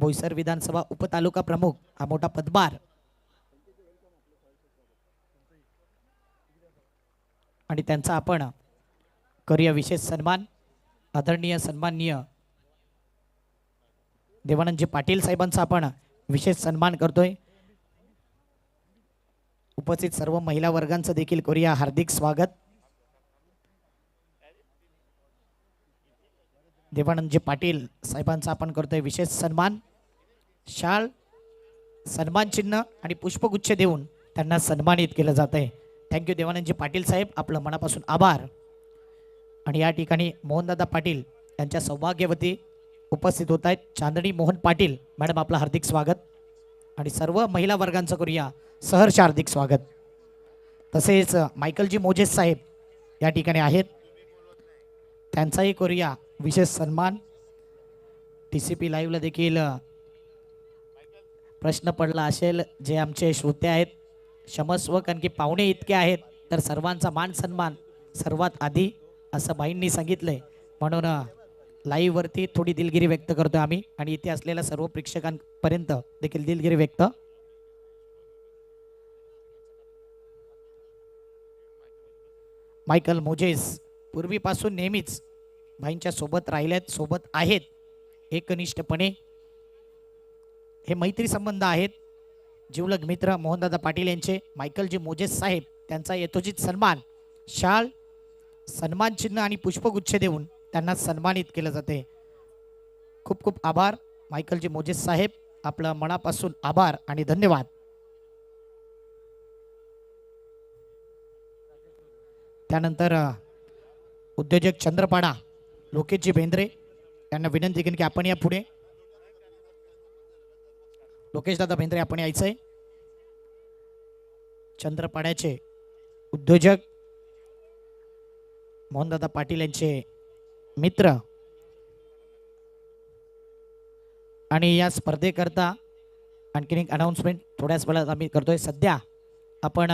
बोईसर विधानसभा उपतालुका प्रमुख हा मोठा पदभार आणि त्यांचा आपण करूया विशेष सन्मान। आदरणीय सन्माननीय देवानंदजी पाटील साहेबांचा आपण विशेष सन्मान करतोय। उपस्थित सर्व महिला वर्गांचं देखील करूया हार्दिक स्वागत। देवानंदजी पाटील साहेबांचा आपण करतोय विशेष सन्मान। शाल, सन्मान चिन्ह आणि पुष्पगुच्छ देऊन त्यांना सन्मानित केलं जात आहे। थँक्यू देवानंदजी पाटील साहेब, आपलं मनापासून आभार। आणि या ठिकाणी मोहनदादा पाटील यांच्या सौभाग्यवती उपस्थित होत आहेत। चांदणी मोहन पाटील मॅडम, आपलं हार्दिक स्वागत। आणि सर्व महिला वर्गांचं करूया सहर्ष हार्दिक स्वागत। तसेच मायकलजी मोजेस साहेब या ठिकाणी आहेत, त्यांचाही करूया विशेष सन्मान। TCP लाईव्हला देखील प्रश्न पडला असेल, जे आमचे श्रोते आहेत क्षमस्व, कारण की पाहुणे इतके आहेत तर सर्वांचा मान सन्मान सर्वात आधी असं बाईंनी सांगितलंय, म्हणून लाईव्ह वरती थोडी दिलगिरी व्यक्त करतोय आम्ही आणि इथे असलेल्या सर्व प्रेक्षकांपर्यंत देखील दिलगिरी व्यक्त। मायकल मोजेस पूर्वीपासून नेहमीच भाईंच्या सोबत राहिल्यात, सोबत आहेत एकनिष्ठपणे। हे मैत्री संबंध आहेत। जिवलग मित्र मोहनदादा पाटील यांचे मायकलजी मोजेस साहेब त्यांचा यथोचित सन्मान, शाल, सन्मान चिन्ह आणि पुष्पगुच्छ देऊन त्यांना सन्मानित केलं जाते। खूप खूप आभार मायकलजी मोजेस साहेब, आपलं मनापासून आभार आणि धन्यवाद। त्यानंतर उद्योजक चंद्रपाडा लोकेशजी बेंद्रे यांना विनंती केली की आपण या पुढे। लोकेश दादा बेंद्रे, आपण यायचंय। चंद्रपाड्याचे उद्योजक मोहनदादा पाटील यांचे मित्र आणि या स्पर्धेकरता आणखीन एक अनाउन्समेंट थोड्याच वेळात आम्ही करतोय। सध्या आपण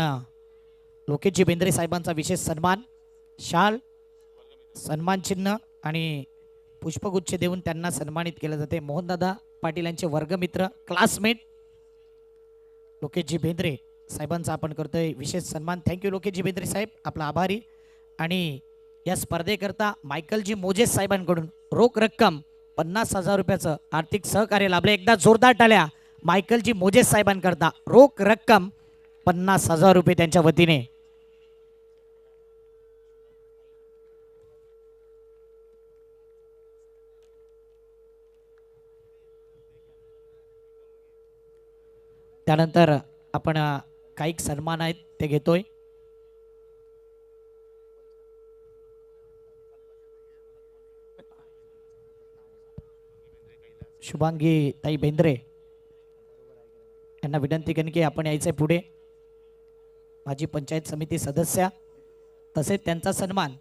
लोकेशजी बेंद्रे साहेबांचा विशेष सन्मान, शाल, सन्मान चिन्ह आणि पुष्पगुच्छ देऊन त्यांना सन्मानित केलं जाते। मोहनदादा पाटील यांचे वर्गमित्र, क्लासमेट लोकेशजी बेंद्रे साहेबांचा आपण करतोय विशेष सन्मान। थँक्यू लोकेशजी बेंद्रे साहेब, आपला आभारी। आणि या स्पर्धेकरता मायकलजी मोजेस साहेबांकडून रोख रक्कम 50,000 रुपयाचं आर्थिक सहकार्य लाभले। एकदा जोरदार टाळ्या मायकलजी मोजेस साहेबांकरता। रोख रक्कम 50,000 रुपये त्यांच्या वतीने। त्यानंतर आपण काही सन्मान आहेत ते घेतोय। शुभांगी ताई बेंद्रे यांना विनंती केली की आपण यायचंय पुढे। माजी पंचायत समिती सदस्य तसेच त्यांचा सन्मान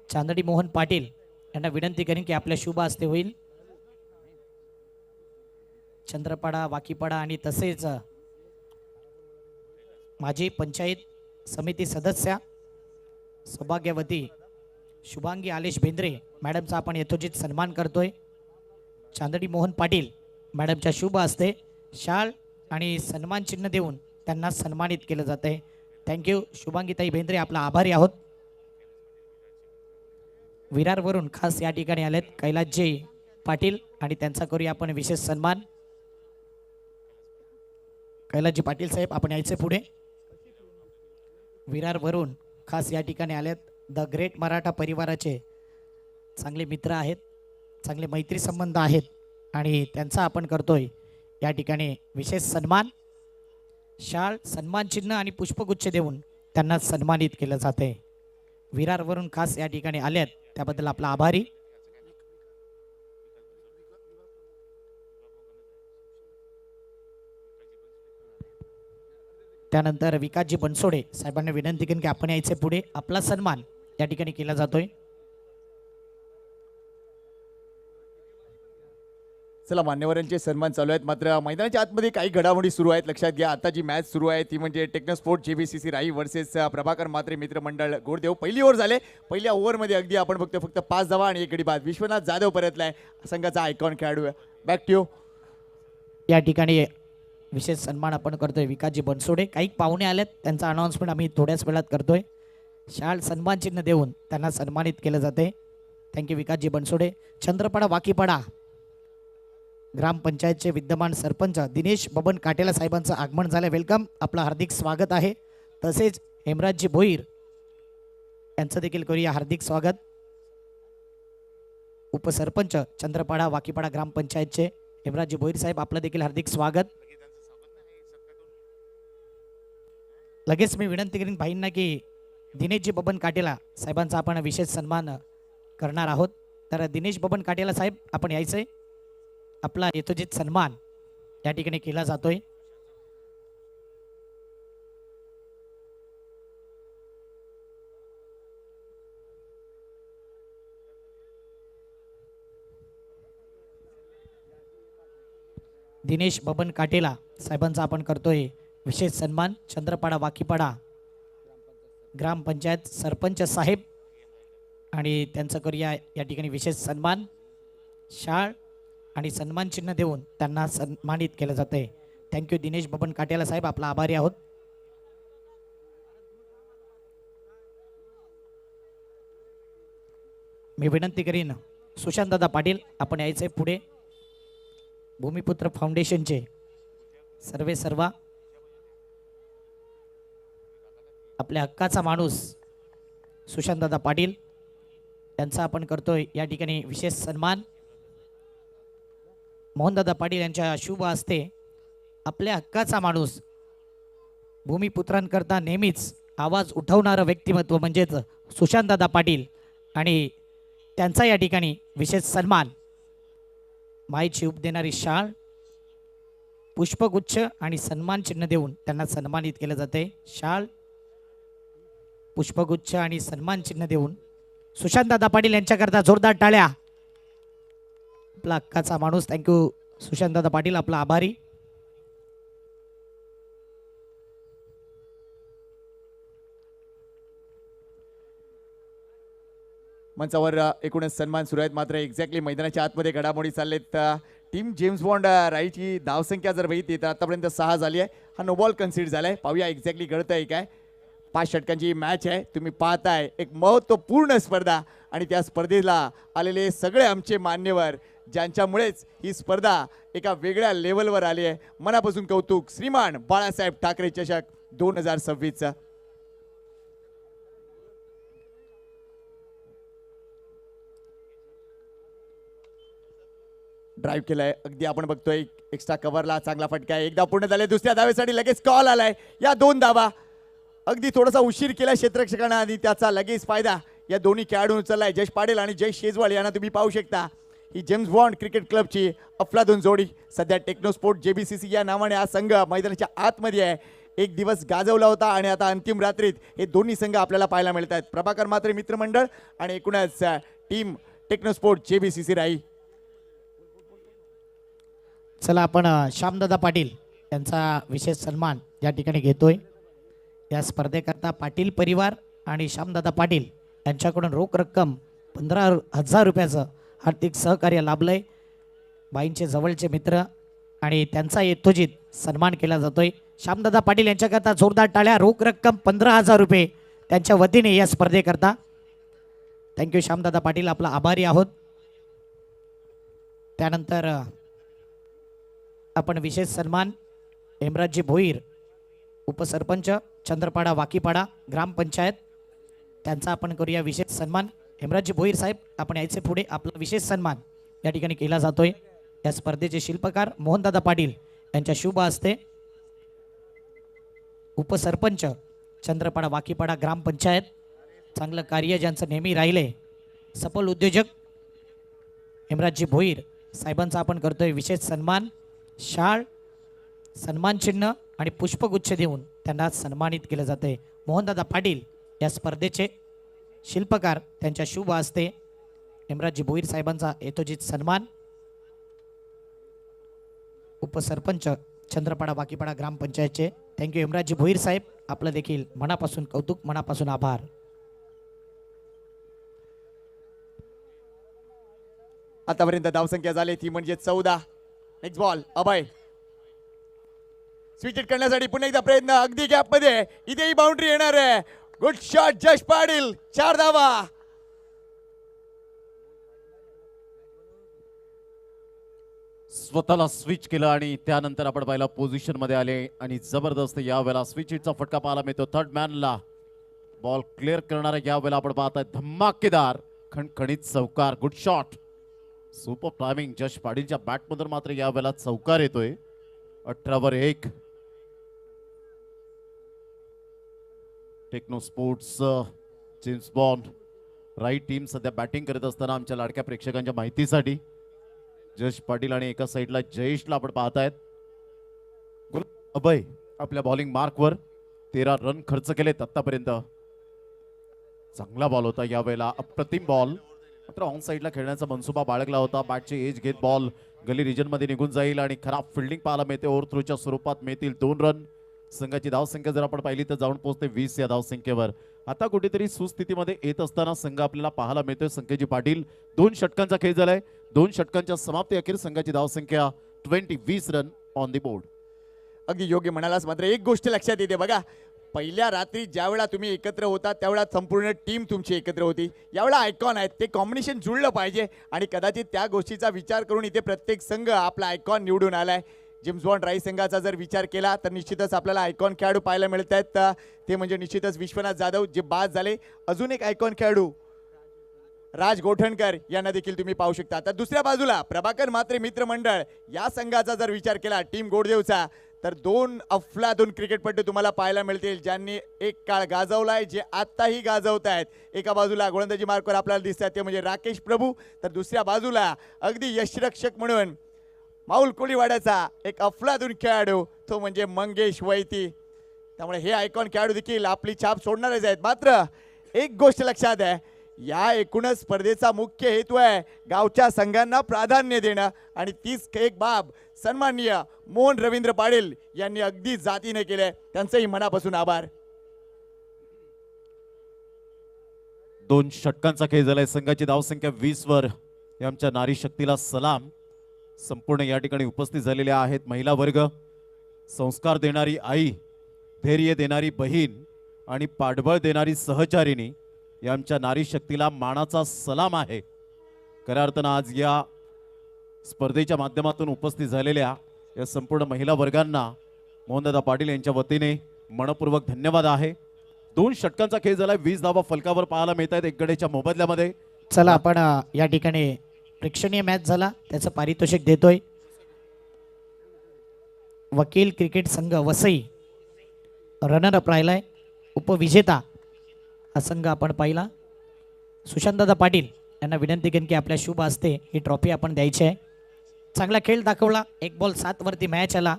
चांदणी मोहन पाटील यांना विनंती करेन की आपल्या शुभ हस्ते होईल। चंद्रपाडा, वाकीपाडा आणि तसेच माजी पंचायत समिती सदस्य सौभाग्यवती शुभांगी आलेश बेंद्रे मॅडमचा आपण यथोचित सन्मान करतोय। चांदणी मोहन पाटील मॅडमच्या शुभ हस्ते शाल आणि सन्मान चिन्ह देऊन त्यांना सन्मानित केलं जात आहे। थँक्यू शुभांगीताई बेंद्रे, आपला आभारी आहोत। विरारवरून खास या ठिकाणी आलेत कैलासजी पाटील आणि त्यांचा करूया आपण विशेष सन्मान। कैलासजी पाटील साहेब, आपण यायचे पुढे। विरारवरून खास या ठिकाणी आलेत द ग्रेट मराठा परिवाराचे चांगले मित्र आहेत, चांगले मैत्री संबंध आहेत आणि त्यांचा आपण करतोय या ठिकाणी विशेष सन्मान, शाल, सन्मान चिन्ह आणि पुष्पगुच्छ देऊन त्यांना सन्मानित केलं जाते। विरारवरून खास या ठिकाणी आलेत त्याबद्दल आपला आभारी। त्यानंतर विकासजी बनसोडे साहेबांना विनंती केली की आपण यायचे पुढे। आपला सन्मान या ठिकाणी केला जातोय। चला, मान्यवरांचे सन्मान चालू आहेत, मात्र मैदानाच्या आतमध्ये काही घडामोडी सुरू आहेत। लक्षात घ्या, आता जी मॅच सुरू आहे ती म्हणजे टेक्नोस्पोर्ट JBCC राही वर्सेस प्रभाकर म्हात्रे मित्रमंडळ गोरदेव। पहिली ओव्हर झाले, पहिल्या ओव्हरमध्ये अगदी आपण फक्त 5 धावा आणि 1 गडी बाद। विश्वनाथ जाधव परतलाय, संघाचा आयकॉन खेळाडू। बॅक टू यू या ठिकाणी विशेष सन्मान आपण करतोय विकासजी बनसोडे. काही पाहुणे आलेत, त्यांचा अनाउन्समेंट आम्ही थोड्याच वेळात करतोय. शाल सन्मान चिन्ह देऊन त्यांना सन्मानित केलं जाते. थँक्यू विकासजी बनसोडे. चंद्रपाडा वाकीपाडा ग्रामपंचायतचे विद्यमान सरपंच दिनेश बबन काटेला साहेबांचं आगमन झालं. वेलकम, आपलं हार्दिक स्वागत आहे. तसेच हेमराजजी भोईर यांचं देखील करूया हार्दिक स्वागत. उपसरपंच चंद्रपाडा वाकीपाडा ग्रामपंचायतचे हेमराजजी भोईर साहेब, आपलं देखील हार्दिक स्वागत. लगेच मी विनंती करीन भाईंना की दिनेशजी बबन काटेला साहेबांचा आपण विशेष सन्मान करणार आहोत. तर दिनेश बबन काटेला साहेब, आपण यायचंय. आपला यथोचित सन्मान या ठिकाणी केला जातोय. दिनेश बबन काटेला साहेबांचा आपण करतोय विशेष सन्मान. चंद्रपाडा वाकीपाडा ग्रामपंचायत सरपंच साहेब आणि त्यांचं करूया या ठिकाणी विशेष सन्मान. शाळ आणि सन्मान चिन्ह देऊन त्यांना सन्मानित केलं जातंय. थँक्यू दिनेश बबन काटेला साहेब, आपला आभारी आहोत. मी विनंती करीन सुशांतदादा पाटील, आपण यायचंय पुढे. भूमिपुत्र फाउंडेशनचे सर्वा आपल्या हक्काचा माणूस सुशांतदादा पाटील यांचा आपण करतोय या ठिकाणी विशेष सन्मान. मोहनदादा पाटील यांच्या शुभ हस्ते आपल्या हक्काचा माणूस भूमिपुत्रांकरता नेहमीच आवाज उठवणारं व्यक्तिमत्व म्हणजेच सुशांतदादा पाटील आणि त्यांचा या ठिकाणी विशेष सन्मान. माईची उप देणारी शाळ, पुष्पगुच्छ आणि सन्मान चिन्ह देऊन त्यांना सन्मानित केलं जाते. शाळ, पुष्पगुच्छ आणि सन्मान चिन्ह देऊन सुशांतदादा पाटील यांच्याकरता जोरदार टाळ्या. आपला हक्काचा माणूस. थँक्यू सुशांतदादा पाटील, आपला आभारी. मंचावर एकूणच सन्मान सुरू आहेत. मात्र एक्झॅक्टली मैदानाच्या आतमध्ये घडामोडी चाललेत. टीम जेम्स बॉन्ड राईची धावसंख्या जर बघितली तर आतापर्यंत 6 झाली आहे. हा नो बॉल कन्सिडर झालाय. पाहूया एक्झॅक्टली घडतंय काय. 5 षटकांची मॅच आहे. तुम्ही पाहताय एक महत्त्वपूर्ण स्पर्धा आणि त्या स्पर्धेला आलेले सगळे आमचे मान्यवर ज्यांच्यामुळेच ही स्पर्धा एका वेगळ्या लेवलवर आली आहे. मनापासून कौतुक. श्रीमान बाळासाहेब ठाकरे चषक 2026चा ड्राईव्ह केलाय. अगदी आपण बघतोय एक्स्ट्रा कव्हरला चांगला फटका आहे. एकदा पूर्ण झाले. दुसऱ्या धावेसाठी लगेच कॉल आलाय. या 2 धावा अगदी थोडासा उशीर केला क्षेत्ररक्षकांना आणि त्याचा लगेच फायदा या दोन्ही खेळाडूंना उचललाय. जयेश पाटील आणि जयेश शेजवाळ यांना तुम्ही पाहू शकता. ही जेम्स बॉन्ड क्रिकेट क्लबची अफलातून जोडी. सध्या टेक्नोस्पोर्ट JBCC या नावाने हा संघ मैदानाच्या आतमध्ये आहे. एक दिवस गाजवला होता आणि आता अंतिम रात्रीत हे दोन्ही संघ आपल्याला पाहायला मिळत आहेत. प्रभाकर म्हात्रे मित्रमंडळ आणि एकूणच टीम टेक्नोस्पोर्ट JBCC राई. चला आपण श्यामदादा पाटील यांचा विशेष सन्मान या ठिकाणी घेतोय. या स्पर्धेकरता पाटील परिवार आणि श्यामदादा पाटील यांच्याकडून रोख रक्कम 15,000 रुपयाचं आर्थिक सहकार्य लाभलंय. बाईंचे जवळचे मित्र आणि त्यांचा यथोचित सन्मान केला जातोय. श्यामदादा पाटील यांच्याकरता जोरदार टाळ्या. रोख रक्कम 15,000 रुपये त्यांच्या वतीने या स्पर्धेकरता. थँक्यू श्यामदादा पाटील, आपला आभारी आहोत. त्यानंतर आपण विशेष सन्मान हेमराजजी भोईर उपसरपंच चंद्रपाडा वाकीपाडा ग्रामपंचायत त्यांचा आपण करूया विशेष सन्मान. हेमराजजी भोईर साहेब, आपण यायचे पुढे. आपला विशेष सन्मान या ठिकाणी केला जातोय. या स्पर्धेचे शिल्पकार मोहनदादा पाटील यांच्या शुभ हस्ते उपसरपंच चंद्रपाडा वाकीपाडा ग्रामपंचायत. चांगलं कार्य ज्यांचं नेहमी राहिले सफल उद्योजक हेमराजजी भोईर साहेबांचा आपण करतोय विशेष सन्मान. शाळ, सन्मान चिन्ह आणि पुष्पगुच्छ देऊन त्यांना सन्मानित केलं जाते. मोहनदादा पाटील या स्पर्धेचे शिल्पकार, त्यांच्या शुभ हस्ते हेमराजजी भोईर साहेबांचा यथोचित सन्मान. उपसरपंच चंद्रपाडा वाकीपाडा ग्रामपंचायतचे. थँक्यू हेमराजजी भोईर साहेब, आपलं देखील मनापासून कौतुक, मनापासून आभार. आतापर्यंत धावसंख्या झाली ती म्हणजे 14. नेक्स्ट बॉल अभय स्विच हिट करण्यासाठी पुन्हा एकदा प्रयत्न अगदी गॅप मध्ये. इथेही बाउंड्री येणार आहे. गुड शॉट जश पाटील, 4 धावा. स्वतःला स्विच केलं आणि त्यानंतर आपण पाहिला पोझिशन मध्ये आले आणि जबरदस्त यावेळेला स्विच हिटचा फटका पाहायला मिळतो. थर्ड मॅनला बॉल क्लिअर करणारा यावेळेला आपण पाहताय धमाकेदार खणखणीत चौकार. Good shot, super timing. Jash पाटीलच्या बॅटमधून मात्र यावेळेला चौकार येतोय. 18 Techno sports James Bond right team सध्या बॅटिंग करत असताना आमच्या लाडक्या प्रेक्षकांच्या माहितीसाठी जश पाटील आणि एका साईडला जयेशला आपण पाहतायत. अभय आपल्या बॉलिंग मार्कवर 13 रन खर्च केलेत आतापर्यंत. चांगला बॉल होता यावेळेला, अप्रतिम बॉल. मात्र ऑन साईडला खेळण्याचा मनसुबा बाळगला होता. बॅटची एज घेत बॉल गली रिजन मध्ये निघून जाईल आणि खराब फिल्डिंग पाहायला मिळते. ओव्हर थ्रोच्या स्वरूपात मिळतील 2 रन. संघाची धावसंख्या जर आपण पाहिली तर जाऊन पोहोचते 20 या धावसंख्येवर. आता कुठेतरी सुस्थितीमध्ये येत असताना संघ आपल्याला पाहायला मिळतोय. संकेजी पाटील 2 षटकांचा खेळ झालाय. 2 षटकांच्या समाप्ती अखेर संघाची धावसंख्या 20 रन ऑन द बोर्ड. अगदी योग्य म्हणालास. मात्र एक गोष्ट लक्षात येते बघा, पहिल्या रात्री ज्यावेळा तुम्ही एकत्र होता त्यावेळा संपूर्ण टीम तुमची एकत्र होती. यावेळा आयकॉन आहेत, ते कॉम्बिनेशन जुळलं पाहिजे आणि कदाचित त्या गोष्टीचा विचार करून इथे प्रत्येक संघ आपला आयकॉन निवडून आलाय. जेम्स बॉन्ड राई संघाचा जर विचार केला तर निश्चितच आपल्याला आयकॉन खेळाडू पाहायला मिळत आहेत. ते म्हणजे निश्चितच विश्वनाथ जाधव जे बाद झाले. अजून एक आयकॉन खेळाडू राज गोठणकर यांना देखील तुम्ही पाहू शकता. तर दुसऱ्या बाजूला प्रभाकर म्हात्रे मित्रमंडळ या संघाचा जर विचार केला टीम गोडदेवचा तर 2 अफलातून क्रिकेटपटू तुम्हाला पाहायला मिळतील ज्यांनी एक काळ गाजवलाय, जे आत्ताही गाजवत आहेत. एका बाजूला गोलंदाजी मार्कवर आपल्याला दिसतात ते म्हणजे राकेश प्रभू, तर दुसऱ्या बाजूला अगदी यशरक्षक म्हणून माऊल कोळीवाड्याचा एक अफलातून खेळाडू तो म्हणजे मंगेश वैती. त्यामुळे हे आयकॉन खेळाडू देखील आपली छाप सोडणारच आहेत. मात्र एक गोष्ट लक्षात आहे, या एकूणच स्पर्धेचा मुख्य हेतू आहे गावच्या संघांना प्राधान्य देणं आणि तीच एक बाब सन्माननीय मोहन रवींद्र पाटील यांनी अगदी जातीने केले. त्यांचंही मनापासून आभार. 2 षटकांचा खेळ झालाय. संघाची धावसंख्या 20 वर. हे आमच्या नारी शक्तीला सलाम. संपूर्ण या ठिकाणी उपस्थित झालेल्या आहेत महिला वर्ग. संस्कार देणारी आई, धैर्य देणारी बहीण आणि पाठबळ देणारी सहचारिणी या आमच्या नारी शक्तीला मानाचा सलाम आहे. खऱ्या अर्थानं आज या स्पर्धेच्या माध्यमातून उपस्थित झालेल्या या संपूर्ण महिला वर्गांना मोहनदादा पाटील यांच्या वतीने मनपूर्वक धन्यवाद आहे. 2 षटकांचा खेळ झालाय. 20 धावा फलकावर पाहायला मिळत आहेत एक गडेच्या मोबदल्यामध्ये. चला आपण या ठिकाणी प्रेक्षणीय मॅच झाला त्याचं पारितोषिक देतोय. वकील क्रिकेट संघ वसई रनर अप राहिलाय. उपविजेता हा संघ आपण पाहिला. सुशांतदादा पाटील यांना विनंती करेन की आपल्या शुभ हस्ते ही ट्रॉफी आपण द्यायची आहे. चांगला खेळ दाखवला. 1 बॉल 7 वरती मॅच आला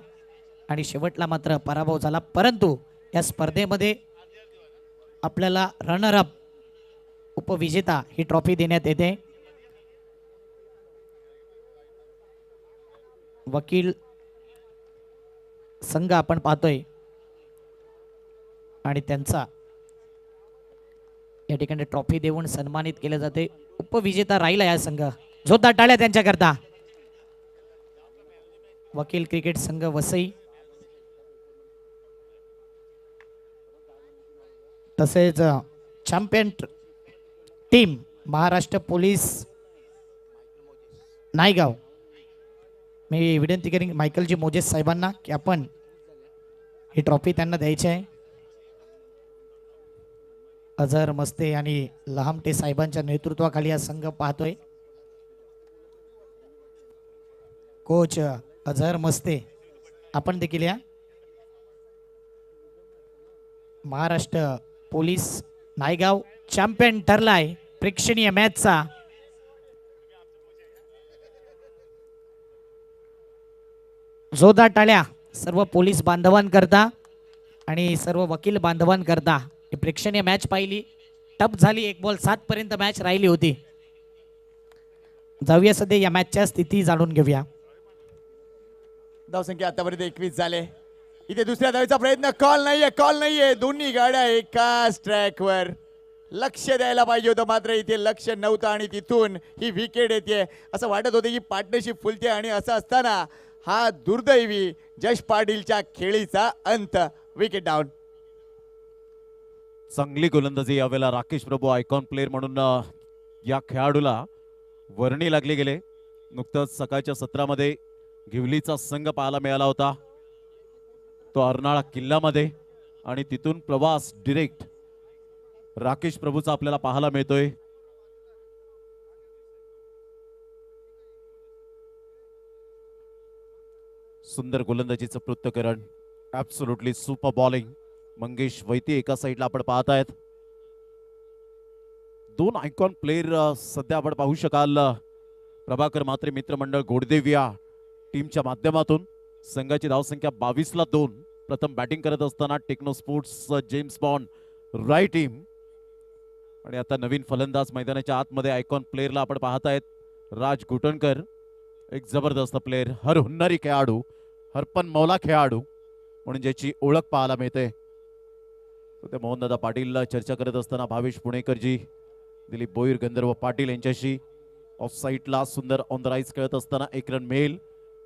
आणि शेवटला मात्र पराभव झाला. परंतु या स्पर्धेमध्ये आपल्याला रनर अप उपविजेता ही ट्रॉफी देण्यात येते. वकील संघ आपण पाहतोय आणि त्यांचा या ठिकाणी ट्रॉफी देऊन सन्मानित केले जाते. उपविजेता राहिला या संघ. जोरदार टाळ्या त्यांच्याकरता. वकील क्रिकेट संघ वसई तसेच champion team Maharashtra police Naigaon. मी विनंती करेन मायकलजी मोजेस साहेबांना की आपण ही ट्रॉफी त्यांना द्यायची आहे. अझहर मस्ते आणि लहामटे साहेबांच्या नेतृत्वाखाली हा संघ पाहतोय. कोच अझहर मस्ते आपण देखील या. महाराष्ट्र पोलीस नायगाव चॅम्पियन ठरलाय प्रेक्षणीय मॅचचा. जोरदार टाळ्या सर्व पोलीस बांधवांकरता आणि सर्व वकील बांधवांकरता. ही प्रेक्षणीय मॅच पाहिली, टप झाली. 1 बॉल 7 पर्यंत मॅच राहिली होती. जाऊया सध्या या मॅचच्या स्थिती जाणून घेऊया. धावसंख्या आतापर्यंत 21 झाले. इथे दुसऱ्या धावेचा प्रयत्न. कॉल नाहीये. दोन्ही गाड्या एकाच ट्रॅकवर. लक्ष द्यायला पाहिजे होतं मात्र इथे लक्ष नव्हतं आणि तिथून ही विकेट येते. असं वाटत होतं की पार्टनरशिप फुलते आणि असं असताना हा दुर्दैवी जश पाटीलच्या खेळीचा अंत. Wicket down. चांगली गोलंदाजी यावेळेला राकेश प्रभू आयकॉन प्लेअर म्हणून या खेळाडूला वर्णी लागले गेले. नुकतंच सकाळच्या सत्रामध्ये घिवलीचा संघ पाहायला मिळाला होता, तो अर्नाळा किल्ल्यामध्ये, आणि तिथून प्रवास डिरेक्ट राकेश प्रभूचा आपल्याला पाहायला मिळतोय. सुंदर गोलंदाजीचं पृथ्थकरण, ऍब्सोल्युटली सुपर बॉलिंग. मंगेश वैती एका साईडला आपण पाहत आहेत. दोन आयकॉन प्लेयर सध्या आपण पाहू शकाल. प्रभाकर म्हात्रे मित्रमंडळ गोडदेव या टीमच्या माध्यमातून संघाची धावसंख्या 22 ला 2. प्रथम बॅटिंग करत असताना Techno sports James Bond Rai team, आणि आता नवीन फलंदाज मैदानाच्या आतमध्ये आयकॉन प्लेअरला आपण पाहत आहेत. राज गुटणकर, एक जबरदस्त प्लेअर, हर हुन्नरी खेळाडू, हरपन मौला खेळाडू म्हणून ज्याची ओळख पाहायला मिळते. ते मोहनदादा पाटील चर्चा करत असताना भावेश पुणेकरजी, दिलीप बोईर, गंधर्व पाटील यांच्याशी ऑफ साईडला सुंदर ऑन द राईज खेळत असताना एक रन मिळेल.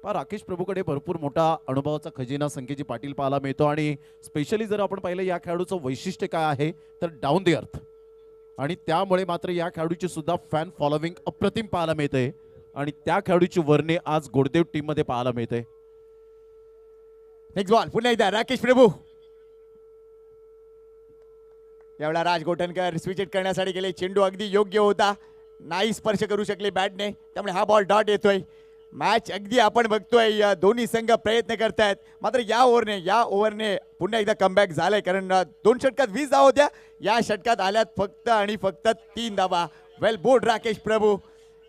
पण राकेश प्रभूकडे भरपूर मोठा अनुभवाचा खजिना संकेजी पाटील पाहायला मिळतो, आणि स्पेशली जर आपण पाहिलं या खेळाडूचं वैशिष्ट्य काय आहे तर डाऊन द अर्थ, आणि त्यामुळे मात्र या खेळाडूची सुद्धा फॅन फॉलोविंग अप्रतिम पाहायला मिळते, आणि त्या खेळाडूची वर्णे आज गोडदेव टीम मध्ये पाहायला मिळते. नेक्स्ट बॉल पुन्हा एकदा राकेश प्रभू. यावेळा राज गोटणकर स्विचेट करण्यासाठी गेले. चेंडू अगदी योग्य होता, नाही स्पर्श करू शकले बॅटने, त्यामुळे हा बॉल डॉट येतोय. मॅच अगदी आपण बघतोय दोन्ही संघ प्रयत्न करतायत, मात्र या ओव्हरने पुन्हा एकदा कमबॅक झालंय, कारण 2 षटकात 20 धावा होत्या, या षटकात आल्यात फक्त आणि फक्त 3 धावा. वेल बोर्ड राकेश प्रभू.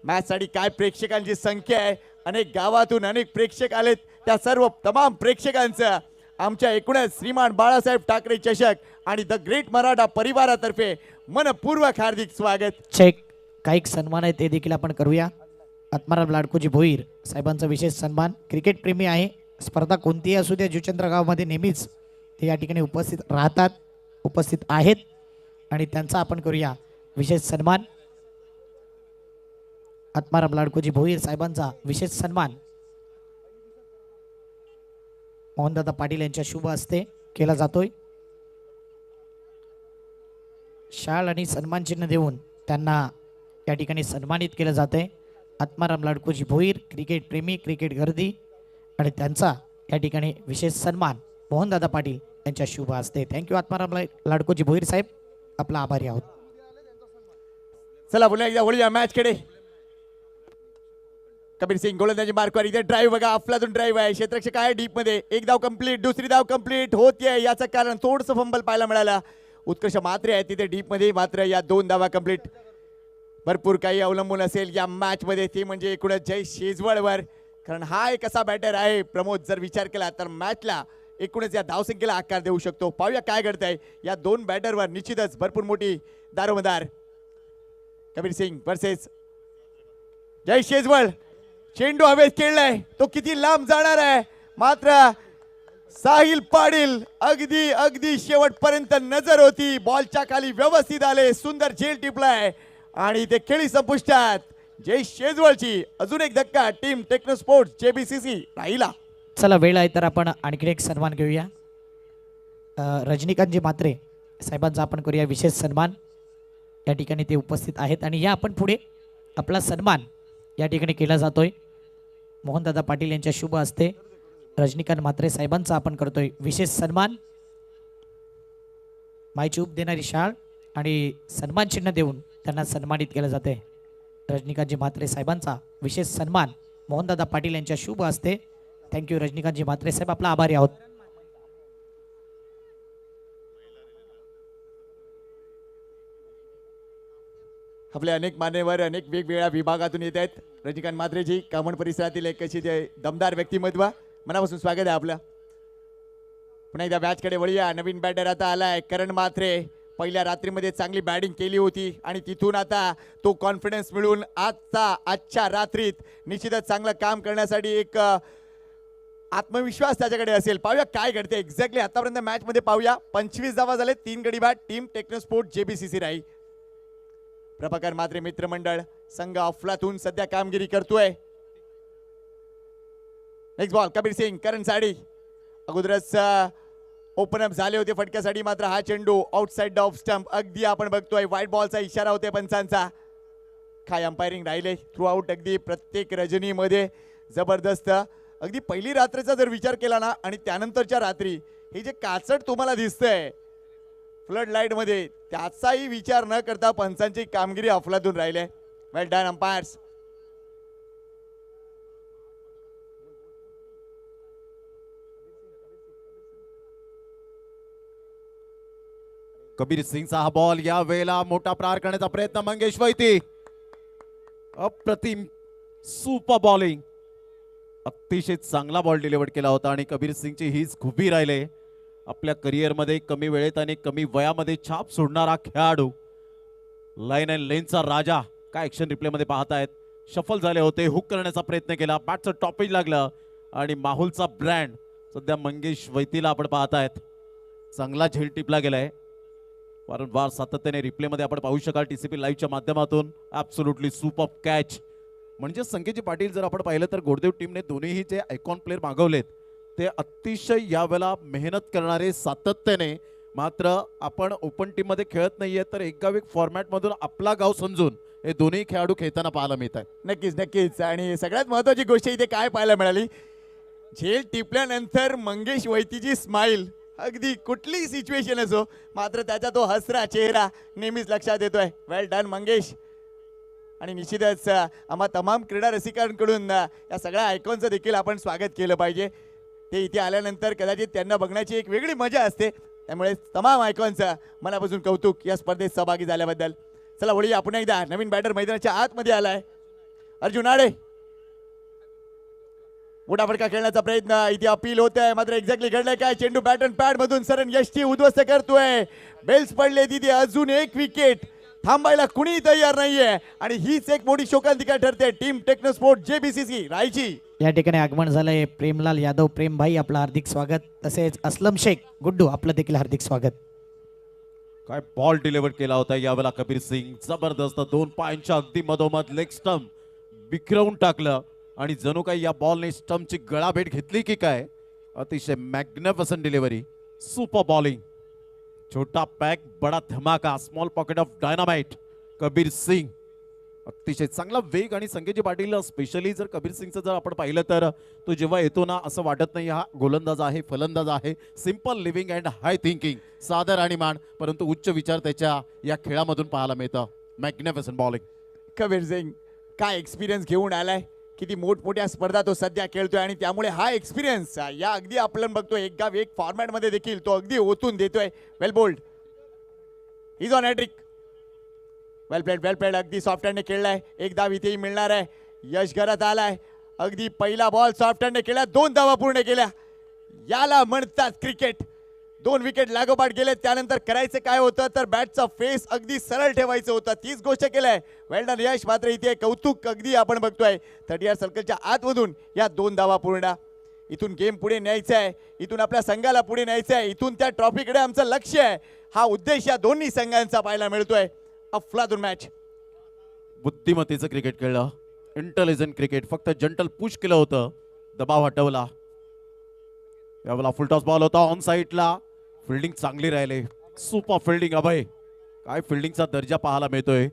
मॅच साठी काय प्रेक्षकांची संख्या आहे, अनेक गावातून अनेक प्रेक्षक आलेत, त्या सर्व तमाम प्रेक्षकांचं आमच्या एकूणच श्रीमान बाळासाहेब ठाकरे चषक आणि द ग्रेट मराठा परिवारातर्फे मनपूर्वक हार्दिक स्वागत. चेक काही सन्मान आहे ते देखील आपण करूया. आत्माराम लाडकोजी भोईर साहेबांचा विशेष सन्मान. क्रिकेट प्रेमी आहे, स्पर्धा कोणतीही असू द्या जुचंद्र गावामध्ये नेहमीच ते या ठिकाणी उपस्थित आहेत, आणि त्यांचा आपण करूया विशेष सन्मान. आत्माराम लाडकोजी भोईर साहेबांचा विशेष सन्मान मोहनदादा पाटील यांच्या शुभ हस्ते केला जातोय. शाल आणि सन्मान चिन्ह देऊन त्यांना या ठिकाणी सन्मानित केलं जाते. आत्माराम लाडकोजी भोईर क्रिकेट प्रेमी, क्रिकेट गर्दी, आणि त्यांचा या ठिकाणी विशेष सन्मान मोहनदादा पाटील यांच्या शुभ हस्ते. थँक्यू आत्माराम लाडकोजी भोईर साहेब, आपला आभारी आहोत. चला पुन्हा एकदा वळूया मॅच कडे. कबीर सिंग गोलंदाजी मार्कवर, इथे ड्राईव्ह बघा, अफलातून ड्राईव्ह आहे, क्षेत्ररक्षक आहे डीप मध्ये. एक धाव कंप्लीट, दुसरी धाव कंप्लीट होतीये, याचं कारण थोडंसं फंबल पाहायला मिळालं. उत्कर्ष मात्रे आहे तिथे डीप मध्ये, मात्र या 2 धावा कंप्लीट. भरपूर काही अवलंबून असेल या मॅच मध्ये, ते म्हणजे एकूणच जय शेजवळवर, कारण हा एक असा बॅटर आहे प्रमोद, जर विचार केला तर मॅचला एकूणच या धावसंख्येला आकार देऊ शकतो. पाहूया काय घडतंय या 2 बॅटरवर. निश्चितच भरपूर मोठी दारोमदार. कबीर सिंग वर्सेस जय शेजवळ. चेंडू हवेत खेळलाय, तो किती लांब जाणार आहे, मात्र साहिल पाटील अगदी शेवटपर्यंत नजर होती, बॉलच्या खाली व्यवस्थित आले, सुंदर झेल टिपलाय, आणि ते खेळी संपुष्टात. जय शेजवळची अजून एक धक्का टीम टेक्नो स्पोर्ट्स JBCC राहिला. चला वेळ आहे तर आपण आणखी एक सन्मान घेऊया. रजनीकांतजी म्हात्रे साहेबांचा आपण करूया विशेष सन्मान. या ठिकाणी ते उपस्थित आहेत, आणि या आपण पुढे आपला सन्मान या ठिकाणी केला जातोय. मोहनदादा पाटील यांच्या शुभ हस्ते रजनीकांत म्हात्रे साहेबांचा आपण करतोय विशेष सन्मान. मायची उप देणारी शाळ आणि सन्मान चिन्ह देऊन त्यांना सन्मानित केलं जाते. रजनीकांतजी म्हात्रे साहेबांचा विशेष सन्मान मोहनदादा पाटील यांच्या शुभ हस्ते. थँक्यू रजनीकांतजी म्हात्रे साहेब, आपला आभारी आहोत. आपले अनेक मान्यवर अनेक वेगवेगळ्या विभागातून येत आहेत. रजनीकांत म्हात्रेजी कामण परिसरातील एक अशी दमदार व्यक्तिमत्व, मनापासून स्वागत आहे आपलं. पुन्हा एकदा मॅचकडे वळूया. नवीन बॅटर आता आलाय करण म्हात्रे. पहिल्या रात्रीमध्ये चांगली बॅटिंग केली होती, आणि तिथून आता तो कॉन्फिडन्स मिळून आजच्या रात्रीत निश्चितच चांगलं काम करण्यासाठी एक आत्मविश्वास त्याच्याकडे असेल. पाहूया काय घडते एक्झॅक्टली आतापर्यंत मॅच मध्ये. पाहूया 25 धावा झाले, 3 गडी बाद. टीम टेक्नो स्पोर्ट्स JBCC राही. प्रभाकर म्हात्रे मित्रमंडळ संघ अफलातून सध्या कामगिरी करतोय. नेक्स्ट बॉल कबीर सिंग करण साडी अगोदरच ओपन अप झाले होते फटक्यासाठी, मात्र हा चेंडू आउटसाइड ऑफ स्टंप. अगदी आपण बघतोय व्हाईट बॉलचा इशारा होते पंचांचा. काय अंपायरिंग राहिले थ्रू आउट अगदी प्रत्येक रजनीमध्ये जबरदस्त. अगदी पहिली रात्रीचा जर विचार केला ना आणि त्यानंतरच्या रात्री हे जे काचट तुम्हाला दिसतंय फ्लड लाईट मध्ये, त्याचाही विचार न करता पंचांची कामगिरी अफलातून राहिले. वेल डन अंपायर्स. कबीर सिंगचा हा बॉल या वेळेला मोठा प्रहार करण्याचा प्रयत्न मंगेश वैती. अप्रतिम सुपर बॉलिंग, अतिशय चांगला बॉल डिलिव्हर केला होता आणि कबीर सिंगची हीच खूबी राहिले. आपल्या करिअरमध्ये कमी वेळेत आणि कमी वयामध्ये छाप सोडणारा खेळाडू, लाईन अँड लेनचा राजा. काय ऍक्शन रिप्लेमध्ये पाहतायत, शफल झाले होते, हुक करण्याचा प्रयत्न केला, बॅटचं टॉपिंग लागलं आणि माहुलचा ब्रँड सध्या मंगेश वैतीला आपण पाहतायत. चांगला झेल टिपला गेलाय. वारंवार सातत्याने रिप्लेमध्ये आपण पाहू शकाल टीसीपी लाईव्हच्या माध्यमातून. Absolutely super catch. म्हणजे संकेतजी पाटील जर आपण पाहिलं तर गोडदेव टीमने दोन्हीही जे आयकॉन प्लेअर मागवलेत ते अतिशय यावेळेला मेहनत करणारे सातत्याने. मात्र आपण ओपन टीम मध्ये खेळत नाहीये तर एक गाव एक फॉर्मॅट मधून आपला गाव समजून हे दोन्ही खेळाडू खेळताना पाहायला मिळत आहे. नक्कीच नक्कीच. आणि सगळ्यात महत्वाची गोष्ट इथे काय पाहायला मिळाली, झेल टिपल्यानंतर मंगेश वैतीची स्माइल. अगदी कुठलीही सिच्युएशन असो मात्र त्याचा तो हसरा चेहरा नेहमीच लक्षात येतोय. वेल डन मंगेश. आणि निश्चितच आम्हा तमाम क्रीडा रसिकांकडून या सगळ्या आयकॉनचं देखील आपण स्वागत केलं पाहिजे. ते इथे आल्यानंतर कदाचित त्यांना बघण्याची एक वेगळी मजा असते. त्यामुळे तमाम आयकॉनचं मनापासून कौतुक या स्पर्धेत सहभागी झाल्याबद्दल. चला वळी आपण एकदा नवीन बॅटर मैदानाच्या आतमध्ये आलाय अर्जुन आडे. मोठा फटका खेळण्याचा प्रयत्न इथे अपील होत आहे, मात्र एक्झॅक्टली घडलंय काय, चेंडू बॅट अँड पॅड मधून सरण यष्टी उद्ध्वस्त करतोय. बेल्स पडले तिथे, अजून एक विकेट. थांबायला कुणी तयार नाहीये आणि हीच एक मोठी शोकांतिका ठरते टीम टेक्नोस्पोर्ट जेबीसीसी रायची. या ठिकाणी आगमन झालंय प्रेमलाल यादव. प्रेम भाई आपलं हार्दिक स्वागत. तसेच असलम शेख गुड्डू आपलं देखील हार्दिक स्वागत. काय बॉल डिलिव्हर केला होता यावेळेला कबीर सिंग. जबरदस्त 2 पायांच्या अगदी मधोमध लेग स्टंप बिखरवून टाकलं आणि जणू काही या बॉलने स्टंपची गळाभेट घेतली की काय. अतिशय मॅग्निफिसंट डिलिव्हरी, सुपर बॉलिंग. छोटा पॅक बडा धमाका, small pocket of dynamite. Kabir Singh अतिशय चांगला वेग. आणि संकेतजी पाटील स्पेशली जर कबीर सिंगचं जर आपण पाहिलं तर तो जेव्हा येतो ना असं वाटत नाही हा गोलंदाज आहे फलंदाज आहे. Simple living and high thinking, सादर आणि मान, परंतु उच्च विचार त्याच्या या खेळामधून पाहायला मिळतं. Magnificent bowling. कबीर सिंग काय एक्सपिरियन्स घेऊन आलाय, किती मोठमोठ्या स्पर्धा तो सध्या खेळतोय आणि त्यामुळे हा एक्सपिरियन्स या अगदी आपण बघतोय एक गाव एक फॉर्मॅट मध्ये देखील तो अगदी ओतून देतोय. Well bowled, is on hattrick. Well played. अगदी सॉफ्ट हँडने खेळलाय. एक धाव इथेही मिळणार आहे. यश घरात आलाय. अगदी पहिला बॉल सॉफ्ट हँडने केला, 2 धावा पूर्ण केल्या. याला म्हणतात क्रिकेट. 2 विकेट लागोपाठ गेले. त्यानंतर करायचं काय होतं तर बॅटचा फेस अगदी सरळ ठेवायचं होतं, तीच गोष्ट केलंय. वेल डन यश. मात्र इथे कौतुक अगदी आपण बघतोय 30 सर्कलच्या आतमधून या 2 धावा पूर्ण. इथून गेम पुढे न्यायचं आहे, इथून आपल्या संघाला पुढे न्यायचं आहे, इथून त्या ट्रॉफीकडे आमचं लक्ष आहे. हा उद्देश या दोन्ही संघांचा पाहायला मिळतोय. अफलातून मॅच. बुद्धिमत्तेचं क्रिकेट खेळलं, इंटेलिजंट क्रिकेट. फक्त जंटल पुश केलं होतं, दबाव हटवला. यावेळेला फुलटॉस बॉल होता ऑन साईडला. फिल्डिंग चांगली राहिले, सुपर फिल्डिंग. अभय काय फिल्डिंगचा दर्जा पाहायला मिळतोय.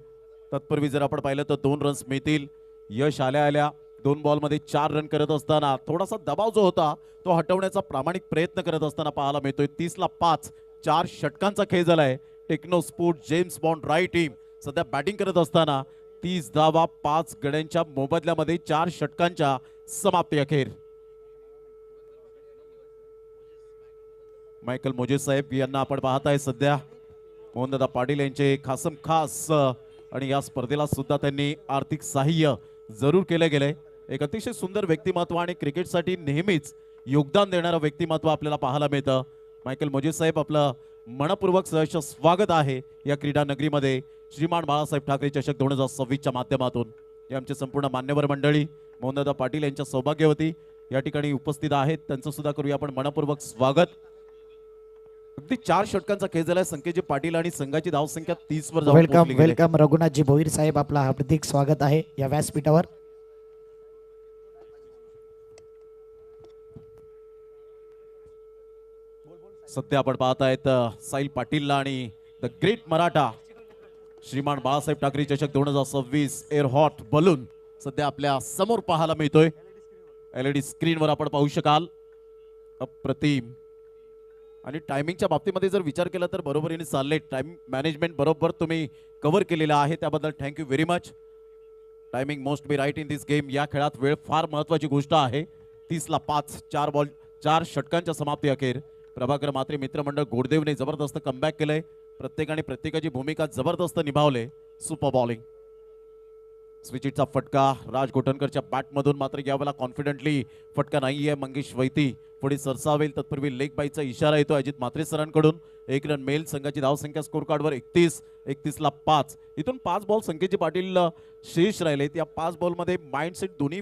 तत्पूर्वी जर आपण पाहिलं तर 2 रन्स मिळतील. यश आल्या 2 बॉलमध्ये 4 रन करत असताना थोडासा दबाव जो होता तो हटवण्याचा प्रामाणिक प्रयत्न करत असताना पाहायला मिळतोय. 30ला 5, 4 षटकांचा खेळ झालाय. Techno Sport James Bond Rai team सध्या बॅटिंग करत असताना 30 धावा 5 गड्यांच्या मोबदल्यामध्ये 4 षटकांच्या समाप्ती अखेर. मायकल मोजे साहेब यांना आपण पाहताय सध्या. मोहनदादा पाटील यांचे खासम खास आणि या स्पर्धेला सुद्धा त्यांनी आर्थिक सहाय्य जरूर केले गेले. एक अतिशय सुंदर व्यक्तिमत्व आणि क्रिकेटसाठी नेहमीच योगदान देणारं व्यक्तिमत्व आपल्याला पाहायला मिळतं. मायकल मोजे साहेब आपलं मनपूर्वक सहर्ष स्वागत आहे या क्रीडा नगरीमध्ये. श्रीमान बाळासाहेब ठाकरे चषक 2026च्या माध्यमातून हे आमचे संपूर्ण मान्यवर मंडळी मोहनदादा पाटील यांच्या सौभाग्यवती या ठिकाणी उपस्थित आहेत. त्यांचं सुद्धा करूया आपण मनपूर्वक स्वागत. अगदी 4 षटकांचा खेळ झालाय. संकेतजी पाटील आणि संघाची धावसंख्या 30 वर जाऊन पोहोचली गेली. वेलकम रघुनाथजी भोईर साहेब आपला हार्दिक स्वागत आहे या व्यासपीठावर. सध्या आपण पाहतायत साहिल पाटीलला आणि द ग्रेट मराठा श्रीमान बाळासाहेब ठाकरे चषक 2026 एअर हॉट बलून सध्या आपल्या समोर पाहायला मिळतोय. LED स्क्रीनवर आपण पाहू शकाल. अप्रतिम. आणि टायमिंगच्या बाबतीमध्ये जर विचार केला तर बरोबरीने चालले. टाइम मॅनेजमेंट बरोबर तुम्ही कव्हर केलेलं आहे, त्याबद्दल thank you very much. Timing most be right in this game. या खेळात वेळ फार महत्वाची गोष्ट आहे. 30ला 5, 4 षटकांच्या समाप्ती अखेर प्रभाकर मात्रे मित्रमंडळ गोडदेवने जबरदस्त कमबॅक केलंय. प्रत्येकाने प्रत्येकाची भूमिका जबरदस्त निभावले. Super bowling. स्विचिटचा फटका राज गोटनकरच्या बॅटमधून, मात्र यावेळेला कॉन्फिडेंटली फटका नाहीये. मंगेश वैती पुढे सरसावेल तत्पूर्वी लेग बाईचा इशारा येतो अजित म्हात्रे सरांकडून. 1 रन मेल. संघाची धावसंख्या स्कोर कार्डवर 31ला 5. इथून 5 बॉल संख्येचे पाटील शेष राहिलेत. या 5 बॉलमध्ये माइंडसेट दोन्ही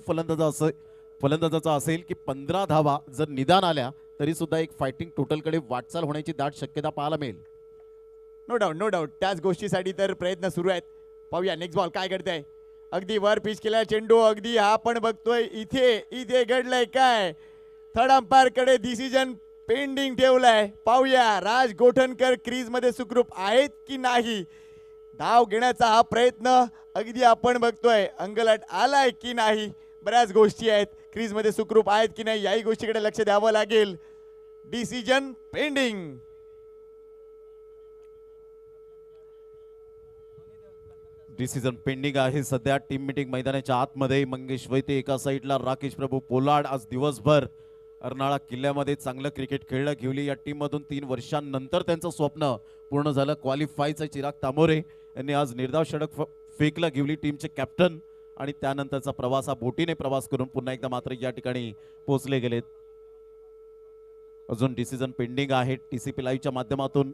फलंदाजाचा असेल की 15 धावा जर निदान आल्या तरी सुद्धा एक फायटिंग टोटलकडे वाटचाल होण्याची दाट शक्यता पाहायला मिळेल. No doubt no doubt. त्याच गोष्टीसाठी तर प्रयत्न सुरू आहेत. पाहूया नेक्स्ट बॉल काय करताय. अगदी वर पिच केला चेंडू. अगदी हा पण बघतोय इथे घडलंय काय. थर्ड अंपायर कडे डिसिजन पेंडिंग ठेवलाय. पाहूया राज गोठणकर क्रीज मध्ये सुखरूप आहेत की नाही. धाव घेण्याचा हा प्रयत्न अगदी आपण बघतोय अंगलट आलाय की नाही. बऱ्याच गोष्टी आहेत. क्रीज मध्ये सुखरूप आहेत की नाही याही गोष्टीकडे लक्ष द्यावं लागेल. Decision pending. डिसिजन पेंडिंग आहे सध्या. टीम मीटिंग मैदानाच्या आतमध्ये. मंगेश वैते एका साईडला, राकेश प्रभू पोलाड आज दिवसभर अर्नाळा किल्ल्यामध्ये चांगलं क्रिकेट खेळलं. घेवली या टीम मधून 3 वर्षांनंतर त्यांचं स्वप्न पूर्ण झालं. क्वालिफायचं. चिराग तामोरे यांनी आज निर्धाव षटक फेकलं. घेवली टीमचे कॅप्टन. आणि त्यानंतरचा प्रवास हा बोटीने प्रवास करून पुन्हा एकदा मात्र या ठिकाणी पोहोचले गेलेत. अजून डिसिजन पेंडिंग आहे. TCP लाईव्हच्या माध्यमातून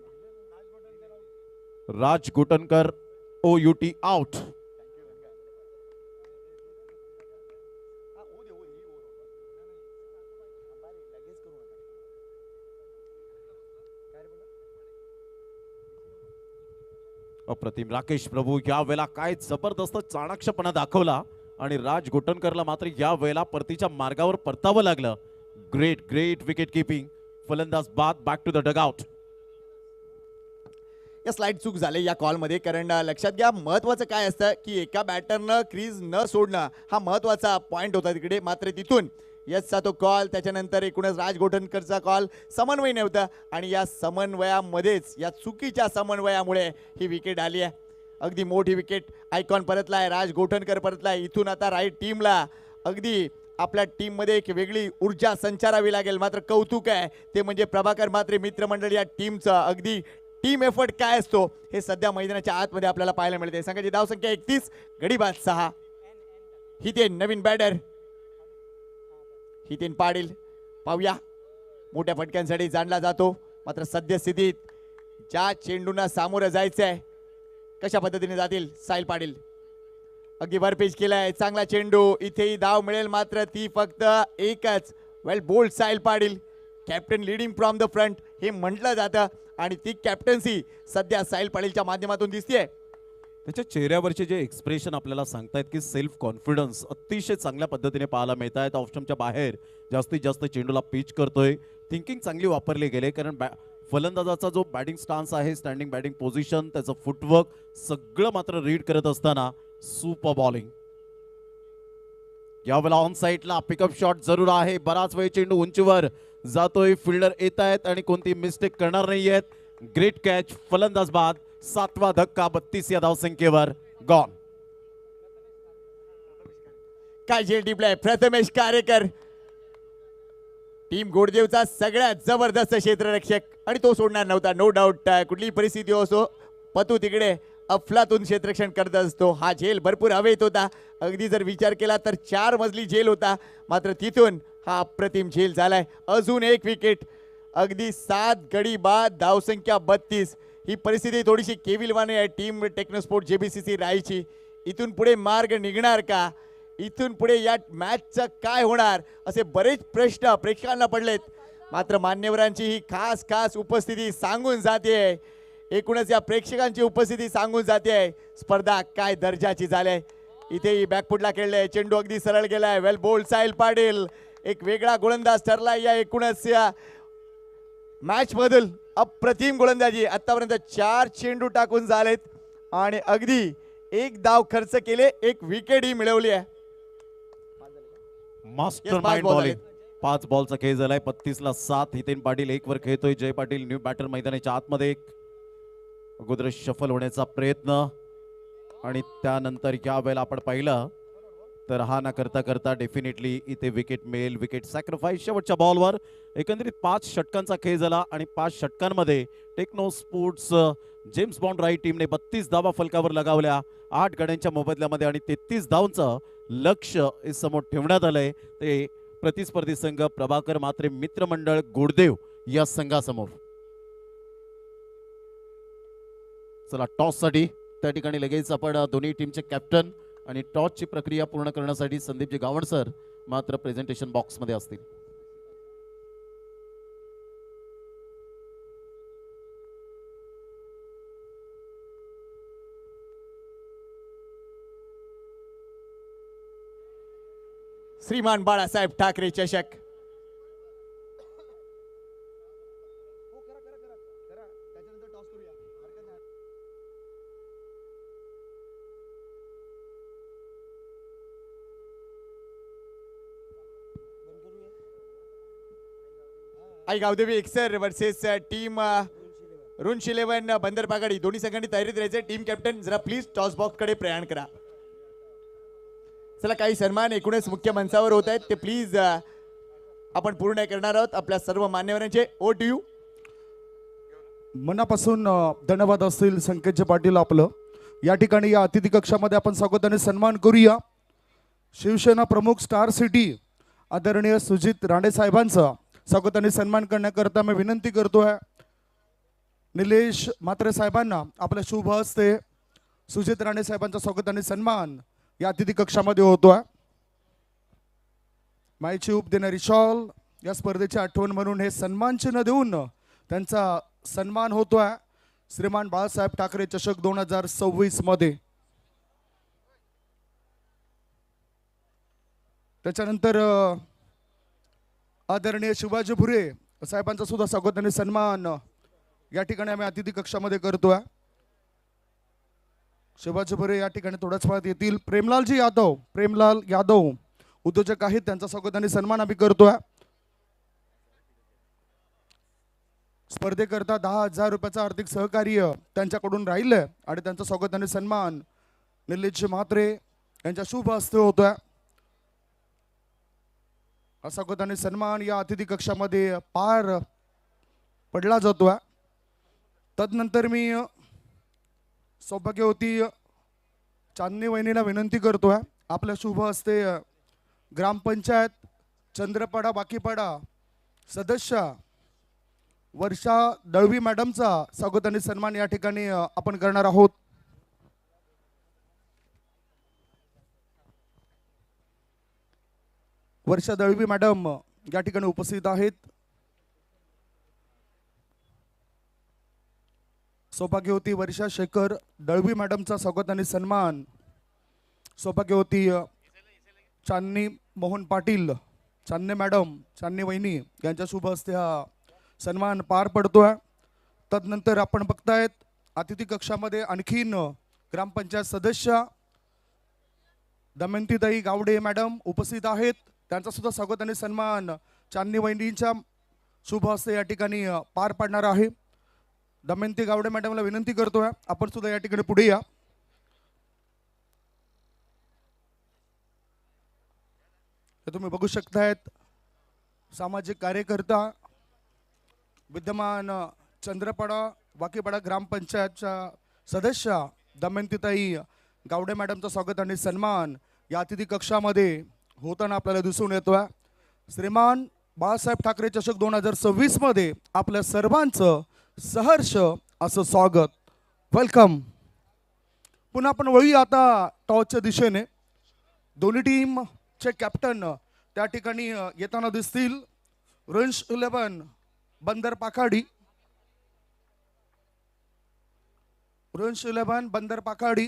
राज गोटनकर OUT आउट. अप्रतिम. राकेश प्रभू या वेळेला काय जबरदस्त चाणाक्षपणा दाखवला आणि राज गोटनकरला मात्र या वेळेला परतीच्या मार्गावर परतावं लागलं. Great great wicket keeping. फलंदाज बाद. Back to the dugout. या स्लाइड चूक झाले या कॉलमध्ये. कारण लक्षात घ्या महत्वाचं काय असतं की एका बॅटरनं क्रीज न सोडणं हा महत्वाचा पॉइंट होता तिकडे. मात्र तिथून यसचा तो कॉल, त्याच्यानंतर एकूणच राज गोठणकरचा कॉल समन्वय नव्हता आणि या समन्वयामध्येच या चुकीच्या समन्वयामुळे ही विकेट आली आहे. अगदी मोठी विकेट. आयकॉन परतलाय. राज गोठणकर परतलाय. इथून आता राईट टीमला अगदी आपल्या टीममध्ये एक वेगळी ऊर्जा संचारावी लागेल. मात्र कौतुक आहे ते म्हणजे प्रभाकर म्हात्रे मित्रमंडळ या टीमचं अगदी टीम एफर्ट काय असतो हे सध्या मैदानाच्या आतमध्ये आपल्याला पाहायला मिळते. संघाची धावसंख्या 31, गडीबाद 6. हितेन नवीन बॅटर हितेन पाटील. पाहूया मोठ्या फटक्यांसाठी जाणला जातो. मात्र सद्यस्थितीत ज्या चेंडूंना सामोरं जायचंय कशा पद्धतीने जातील साहिल पाटील. अगदी वर पेच केलाय. चांगला चेंडू. इथेही धाव मिळेल मात्र ती फक्त एकच. Well bowled Sahil Patil. Captain leading from the front हे म्हटलं जातं आणि ती कॅप्टन्सी सध्या साहिल पाटीलच्या माध्यमातून दिसतेय. त्याच्या चेहऱ्यावरचे जे एक्सप्रेशन आपल्याला सांगतायत की सेल्फ कॉन्फिडन्स अतिशय चांगल्या पद्धतीने पाहायला मिळत आहेत. ऑप्शनच्या बाहेर जास्तीत जास्त चेंडूला पिच करतोय. थिंकिंग चांगली वापरली गेले. कारण फलंदाजाचा जो बॅटिंग स्टान्स आहे, स्टँडिंग बॅटिंग पोझिशन, त्याचं फुटवर्क सगळं मात्र रीड करत असताना सुपर बॉलिंग. यावेळेला ऑन साईडला पिकअप शॉट जरूर आहे. बराच वेळ चेंडू उंचीवर जातोय. फिल्डर येत आहेत आणि कोणती मिस्टेक करणार नाहीयेत. Great catch. फलंदाज बाद. 7वा धक्का 32 या धावसंख्येवर. गॉन. काय झेल टिपलाय प्रथमेश कारेकर. टीम गोडदेवचा सगळ्यात जबरदस्त क्षेत्ररक्षक आणि तो सोडणार नव्हता. No doubt. कुठलीही परिस्थिती असो पतू तिकडे अफलातून क्षेत्ररक्षण करत असतो. हा झेल भरपूर हवेत होता. अगदी जर विचार केला तर 4 मजली झेल होता. मात्र तिथून हा अप्रतिम झेल झालाय. अजून एक विकेट. अगदी 7 गडी बाद. धावसंख्या 32. ही परिस्थिती थोडीशी केविलवाणी आहे टीम टेक्नोस्पोर्ट JBCC राहीची. इथून पुढे मार्ग निघणार का. इथून पुढे या मॅचचं काय होणार असे बरेच प्रश्न प्रेक्षकांना पडलेत. मात्र मान्यवरांची ही खास खास उपस्थिती सांगून जाते. एकूणच या प्रेक्षकांची उपस्थिती सांगून जाते स्पर्धा काय दर्जाची झाली. इथेही बॅकफुटला खेळले. चेंडू अगदी सरळ गेलाय. वेल बोल्ड साहिल पाटील. एक वेगळा गोलंदाज ठरला या एकूणच मॅच मधील अप्रतिम गोलंदाजी. आतापर्यंत 4 चेंडू टाकून झालेत आणि अगदी 1 धाव खर्च केले, 1 विकेट ही मिळवली आहे. मास्टर पाच माइंड ball बॉलिंग. झालेत. 5 बॉलचा खेळ झालाय. 35 ला 7. हितेन पाटील 1 वर खेळतोय. जय पाटील न्यू बॅटर मैदानाच्या आतमध्ये एक. अगोदर शफल होण्याचा प्रयत्न आणि त्यानंतर या वेळेला आपण पाहिलं तर हा ना करता करता डेफिनेटली इथे विकेट मिळेल. विकेट सॅक्रिफाईस शेवटच्या बॉलवर. एकंदरीत 5 षटकांचा खेळ झाला आणि 5 षटकांमध्ये techno sports James Bond right टीमने 32 धावा फलकावर लगावल्या 8 गड्यांच्या मोबदल्यामध्ये आणि 33 धावांचं लक्ष समोर ठेवण्यात आलंय. ते प्रतिस्पर्धी संघ प्रभाकर मात्रे मित्रमंडळ गोडदेव या संघासमोर. चला टॉस साठी त्या ठिकाणी लगेच आपण दोन्ही टीमचे कॅप्टन आणि टॉसची प्रक्रिया पूर्ण करण्यासाठी संदीपजी गावण सर मात्र प्रेझेंटेशन बॉक्स मध्ये असतील. श्रीमान बाळासाहेब ठाकरे चषक. आई गावदेवी एक्सर वर्सेस टीम रुंच 11 बंदर पागाडी. दोन्ही संघांनी तयारीत राहायचे. टीम कॅप्टन जरा प्लीज टॉस बॉक्स कडे प्रयाण करा. चला काही सन्मान एकूणच मुख्य मंचावर होत आहेत ते प्लीज आपण पूर्ण करणार आहोत. आपल्या सर्व मान्यवरांचे ओ टू यू. मनापासून धन्यवाद असतील संकेतचे पाटील आपलं. या ठिकाणी या अतिथी कक्षामध्ये आपण स्वागताने सन्मान करूया. शिवसेना प्रमुख स्टार सिटी आदरणीय सुजित राणे साहेबांचा स्वागताने सन्मान करण्याकरता मी विनंती करतोय. निलेश म्हात्रे साहेबांना आपल्या शुभ हस्ते सुजित राणे साहेबांचा स्वागताने सन्मान या अतिथी कक्षामध्ये होतोय. मायची उप देणारी शॉल या स्पर्धेची आठवण म्हणून हे सन्मान चिन्ह देऊन त्यांचा सन्मान होतोय. श्रीमान बाळासाहेब ठाकरे चषक 2026 मध्ये. त्याच्यानंतर आदरणीय शिवाजी भुरे साहेबांचा सुद्धा स्वागताने सन्मान या ठिकाणी आम्ही अतिथी कक्षामध्ये करतोय. शिवाजी भुरे या ठिकाणी थोड्याच वेळात येतील. प्रेमलाल यादव उद्योजक आहेत, त्यांचा स्वागताने सन्मान आम्ही करतोय. स्पर्धेकरता 10,000 रुपयाचं आर्थिक सहकार्य त्यांच्याकडून राहिलंय आणि त्यांचा स्वागताने सन्मान निलेश म्हात्रे यांच्या शुभ हस्ते होतोय. हा स्वागताने सन्मान या अतिथी कक्षामध्ये पार पडला जातोय. तदनंतर मी सौभाग्यवती चांदणी वहिनीला विनंती करतोय आपल्या शुभ हस्ते ग्रामपंचायत चंद्रपाडा बाकीपाडा सदस्य वर्षा दळवी मॅडमचा स्वागताने सन्मान या ठिकाणी आपण करणार आहोत. वर्षा दळवी मॅडम या ठिकाणी उपस्थित आहेत. सौभाग्यवती वर्षा शेखर दळवी मॅडमचा स्वागताने सन्मान. सौभाग्यवती चांदणी मोहन पाटील चांदणे मॅडम चांदणे वहिनी यांच्या शुभ हस्ते हा सन्मान पार पडतोय. तदनंतर आपण बघतायत अतिथी कक्षामध्ये आणखीन ग्रामपंचायत सदस्य दमयंतीताई गावडे मॅडम उपस्थित आहेत. त्यांचा सुद्धा स्वागताने सन्मान चांदणी वहिनींच्या शुभ हस्ते या ठिकाणी पार पाडणार आहे. दमयंती गावडे मॅडमला विनंती करतोय आपण सुद्धा या ठिकाणी पुढे या. तुम्ही बघू शकतायत सामाजिक कार्यकर्ता विद्यमान चंद्रपाडा वाकीपाडा ग्रामपंचायतच्या सदस्य दमयंतीताई गावडे मॅडमचं स्वागत आणि सन्मान या अतिथी कक्षामध्ये होताना आपल्याला दिसून येतोय. श्रीमान बाळासाहेब ठाकरे चषक 2026 मध्ये आपल्या सर्वांचं सहर्ष असं स्वागत. वेलकम. पुन्हा आपण वळूया आता टॉसच्या दिशेने. दोन्ही टीमचे कॅप्टन त्या ठिकाणी येताना दिसतील. रुंच 11 बंदर पाखाडी. रुंच 11 बंदर पाखाडी.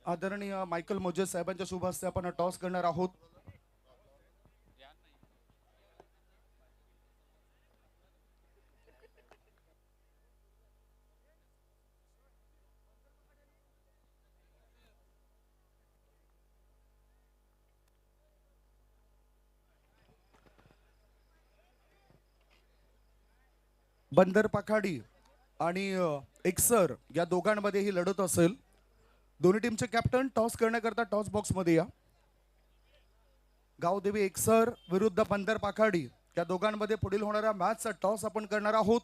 आदरणीय मायकल मोजेस साहेबांच्या शुभ हस्ते आपण टॉस करणार आहोत. बंदर पाखाडी आणि एक्सर या दोघांमध्ये ही लढत असेल. दोन्ही टीमचे कॅप्टन टॉस करण्याकरता टॉस बॉक्स मध्ये या. गावदेवी एक्सर विरुद्ध बंदर पाखाडी या दोघांमध्ये पुढील होणाऱ्या मॅचचा टॉस आपण करणार आहोत.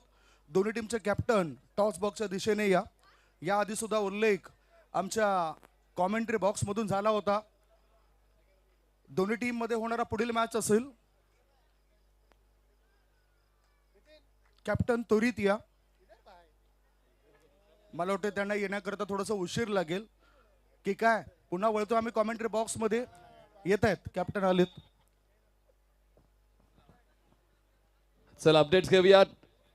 दोन्ही टीमचे कॅप्टन टॉस बॉक्सच्या दिशेने या. याआधी सुद्धा उल्लेख आमच्या कॉमेंट्री बॉक्स मधून झाला होता. दोन्ही टीम मध्ये होणारा पुढील मॅच असेल. कॅप्टन त्वरित या. मला वाटतं त्यांना येण्याकरता थोडंसं उशीर लागेल की काय. पुन्हा वळतो आम्ही कॉमेंट्री बॉक्स मध्ये. येत आहेत कॅप्टन आलेत. चला अपडेट्स घेऊयात.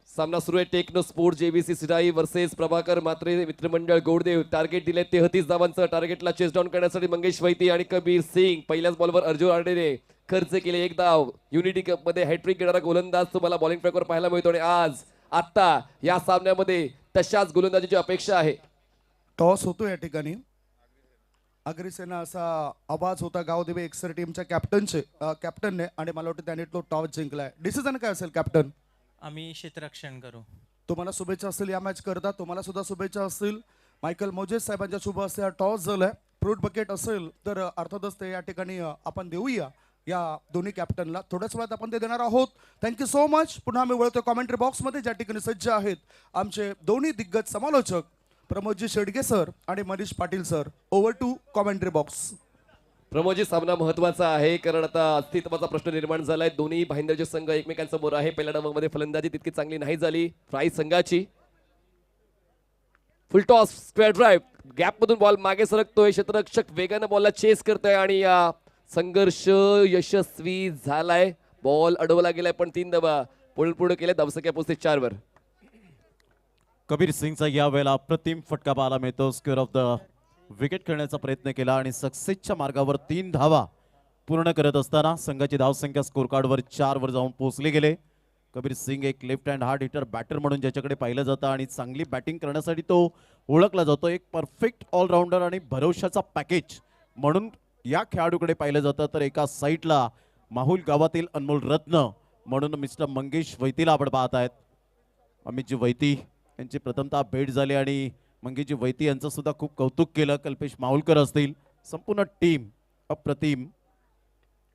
सामना सुरू आहे. टेक्नो स्पोर्ट जेबीसी सिराई वर्सेस प्रभाकर मात्रे मित्रमंडळ गोडदेव. टार्गेट दिले 33 धावांचं. टार्गेटला चेस डाऊन करण्यासाठी मंगेश वैती आणि कबीर सिंग. पहिल्याच बॉलवर अर्जुन आर्डेने खर्च केले 1 धाव. युनिटी कप मध्ये हॅट्रिक घेणारा गोलंदाज तुम्हाला बॉलिंग ट्रॅकवर पाहायला मिळतो आणि आज आता या सामन्यामध्ये तशाच गोलंदाजीची अपेक्षा आहे. टॉस होतो या ठिकाणी. अग्रेसेना असा आवाज होता गावदेवी एक्सर टीमच्या कॅप्टनने आणि मला वाटतं त्याने तो टॉस जिंकलाय. डिसिजन काय असेल कॅप्टन? आम्ही क्षेत्ररक्षण करू. तुम्हाला शुभेच्छा असतील या मॅच करता. तुम्हाला सुद्धा शुभेच्छा असतील. मायकल मोजेस साहेबांच्या शुभ हस्ते हा टॉस झालाय. फ्रूट बकेट असेल तर अर्थातच ते या ठिकाणी आपण देऊया या दोन्ही कॅप्टनला. थोड्याच वेळात आपण ते देणार आहोत. Thank you so much. पुन्हा आम्ही वळतो कॉमेंट्री बॉक्स मध्ये ज्या ठिकाणी सज्ज आहेत आमचे दोन्ही दिग्गज समालोचक प्रमोदजी शेडगे सर आणि Manish Patil sir. Over to commentary box. प्रमोदजी सामना महत्वाचा आहे कारण आता अस्तित्वाचा प्रश्न निर्माण झालाय. दोन्ही भाईंदरचे संघ एकमेकांसमोर आहे. पहिल्या डावामध्ये फलंदाजी तितकी चांगली नाही झाली फ्राई संघाची. फुल टॉस स्क्वेअर ड्राईव्ह. गॅप मधून बॉल मागे सरकतोय. क्षेत्ररक्षक वेगानं बॉलला चेस करतोय आणि या संघर्ष यशस्वी झालाय. बॉल अडवला गेलाय पण 3 धावा पुढे केल्या. धावसंख्या पोहोचते 4 वर. कबीर सिंगचा या वेळेला अप्रतिम फटका पाहायला मिळतो. स्क्वेअर ऑफ द विकेट खेळण्याचा प्रयत्न केला आणि सक्सेसच्या मार्गावर 3 धावा पूर्ण करत असताना संघाची धावसंख्या स्कोर कार्डवर 4 वर जाऊन पोहोचले गेले. कबीर सिंग एक left hand hard hitter batter म्हणून ज्याच्याकडे पाहिलं जातं आणि चांगली बॅटिंग करण्यासाठी तो ओळखला जातो. एक परफेक्ट ऑलराऊंडर आणि भरोशाचा पॅकेज म्हणून या खेळाडूकडे पाहिलं जातं. तर एका साईडला माहुल गावातील अनमोल रत्न म्हणून मिस्टर मंगेश वैतीला आपण पाहत आहेत. अमितजी वैती यांची प्रथमतः भेट झाली आणि मंगेशजी वैती यांचं सुद्धा खूप कौतुक केलं. कल्पेश माहुलकर असतील संपूर्ण टीम अप्रतिम.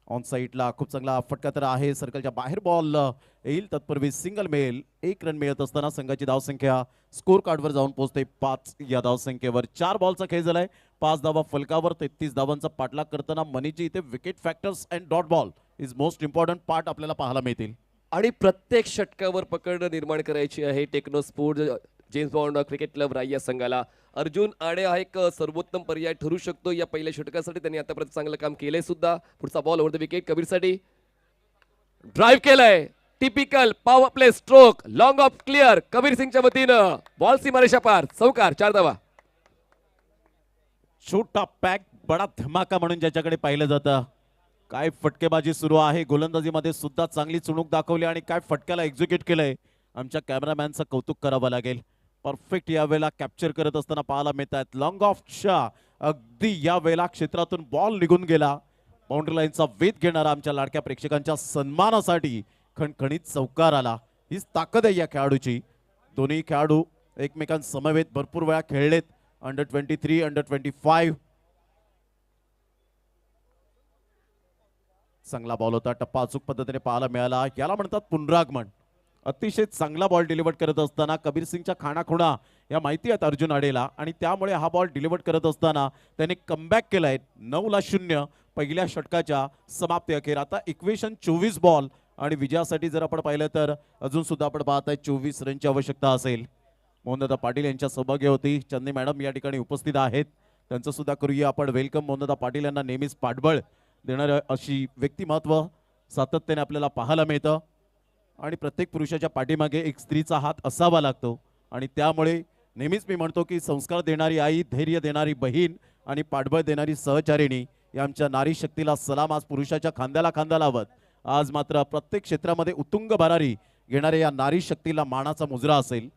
ऑन साईडला खूप चांगला फटका तर आहे. सर्कलच्या बाहेर बॉल येईल तत्पूर्वी सिंगल मिळेल. 1 रन मिळत असताना संघाची धावसंख्या स्कोर कार्डवर जाऊन पोहोचते 5 या धावसंख्येवर. 4 बॉलचा खेळ झालाय. 5 धावा फलकावर. 33 धावांचा पाठलाग करताना मनीची इथे wicket factors and dot ball is most important part आपल्याला पाहायला मिळतील. आणि प्रत्येक षटकावर पकड निर्माण करायची आहे techno Sport James Bond cricket club Rai या संघाला. अर्जुन आडे हा एक सर्वोत्तम पर्याय ठरू शकतो या पहिल्या षटकासाठी. त्यांनी आतापर्यंत चांगलं काम केलंय सुद्धा. पुढचा बॉल ओव्हर द विकेट कबीरसाठी. ड्राईव्ह केलाय. Typical power play stroke long off clear Kabir सिंगच्या वतीनं. बॉल सीमारेषा पार. चौकार. 4 धावा. छोटा पॅक बडा धमाका म्हणून ज्याच्याकडे पाहिलं जातं. काय फटकेबाजी सुरू आहे. गोलंदाजीमध्ये सुद्धा चांगली चुणूक दाखवली आणि काय फटक्याला एक्झिक्यूट केलंय. आमच्या कॅमेरामॅनचं कौतुक करावं लागेल. परफेक्ट यावेळेला कॅप्चर करत असताना पाहायला मिळत आहेत. लॉंग ऑफच्या अगदी या वेळेला क्षेत्रातून बॉल निघून गेला. बाउंड्री लाईनचा वेध घेणारा आमच्या लाडक्या प्रेक्षकांच्या सन्मानासाठी खणखणीत चौकार आला. हीच ताकद आहे या खेळाडूची. दोन्ही खेळाडू एकमेकांसमवेत भरपूर वेळा खेळलेत. Under 23 under 25. चांगला बॉल होता. टप्पा अचूक पद्धतीने पाहायला मिळाला. याला म्हणतात पुनरागमन. अतिशय चांगला बॉल डिलिव्हर करत असताना कबीर सिंगच्या खाणाखुणा या माहिती आहेत अर्जुन आडेला आणि त्यामुळे हा बॉल डिलिव्हर करत असताना त्याने कमबॅक केलाय. 9-0 पहिल्या षटकाच्या समाप्ती अखेर. आता इक्वेशन 24 बॉल आणि विजयासाठी जर आपण पाहिलं तर अजून सुद्धा आपण पाहत आहे 24 रनची आवश्यकता असेल. मोहनदा पाटील यांच्या सहभागी होती. चंदी मॅडम या ठिकाणी उपस्थित आहेत. त्यांचं सुद्धा करूया आपण वेलकम. मोहनदा पाटील यांना नेहमीच पाठबळ देणारं अशी व्यक्तिमत्व सातत्याने आपल्याला पाहायला मिळतं आणि प्रत्येक पुरुषाच्या पाठीमागे एक स्त्रीचा हात असावा लागतो आणि त्यामुळे नेहमीच मी म्हणतो की संस्कार देणारी आई, धैर्य देणारी बहीण आणि पाठबळ देणारी सहचारिणी या आमच्या नारी शक्तीला सलाम. आज पुरुषाच्या खांद्याला खांदा लावत आज मात्र प्रत्येक क्षेत्रामध्ये उत्तुंग भरारी घेणाऱ्या या नारी शक्तीला मानाचा मुजरा असेल.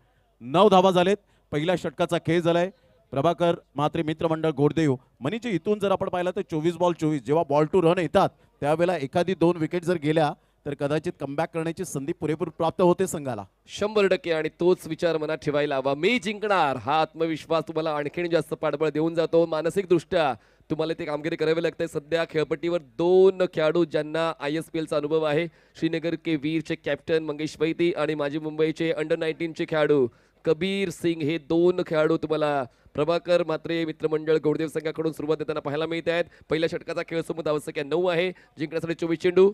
9 धावा झालेत. पहिल्या षटकाचा खेळ झालाय. प्रभाकर म्हात्रे मित्रमंडळ गोडदेव मनीची इथून जर आपण पाहिलं तर 24 बॉल 24. जेव्हा बॉल टू रन येतात त्यावेळेला एखादी 2 विकेट जर गेल्या तर कदाचित कमबॅक करण्याची संधी पुरेपूर प्राप्त होते संघाला. 100% आणि तोच विचार मनात ठेवायला हवा. मी जिंकणार हा आत्मविश्वास तुम्हाला आणखीन जास्त पाठबळ देऊन जातो. मानसिक दृष्ट्या तुम्हाला ते कामगिरी करावी लागते. सध्या खेळपट्टीवर 2 खेळाडू ज्यांना ISPL चा अनुभव आहे. श्रीनगर के वीरचे कॅप्टन मंगेश वैती आणि माजी मुंबईचे अंडर 19 चे खेळाडू कबीर सिंग. हे 2 खेळाडू तुम्हाला प्रभाकर म्हात्रे मित्रमंडळ गौडदेव संघाकडून सुरुवात देताना पाहायला मिळत आहेत. पहिल्या षटकाचा खेळ समोर धावसंख्या 9 आहे. जिंकण्यासाठी 24 चेंडू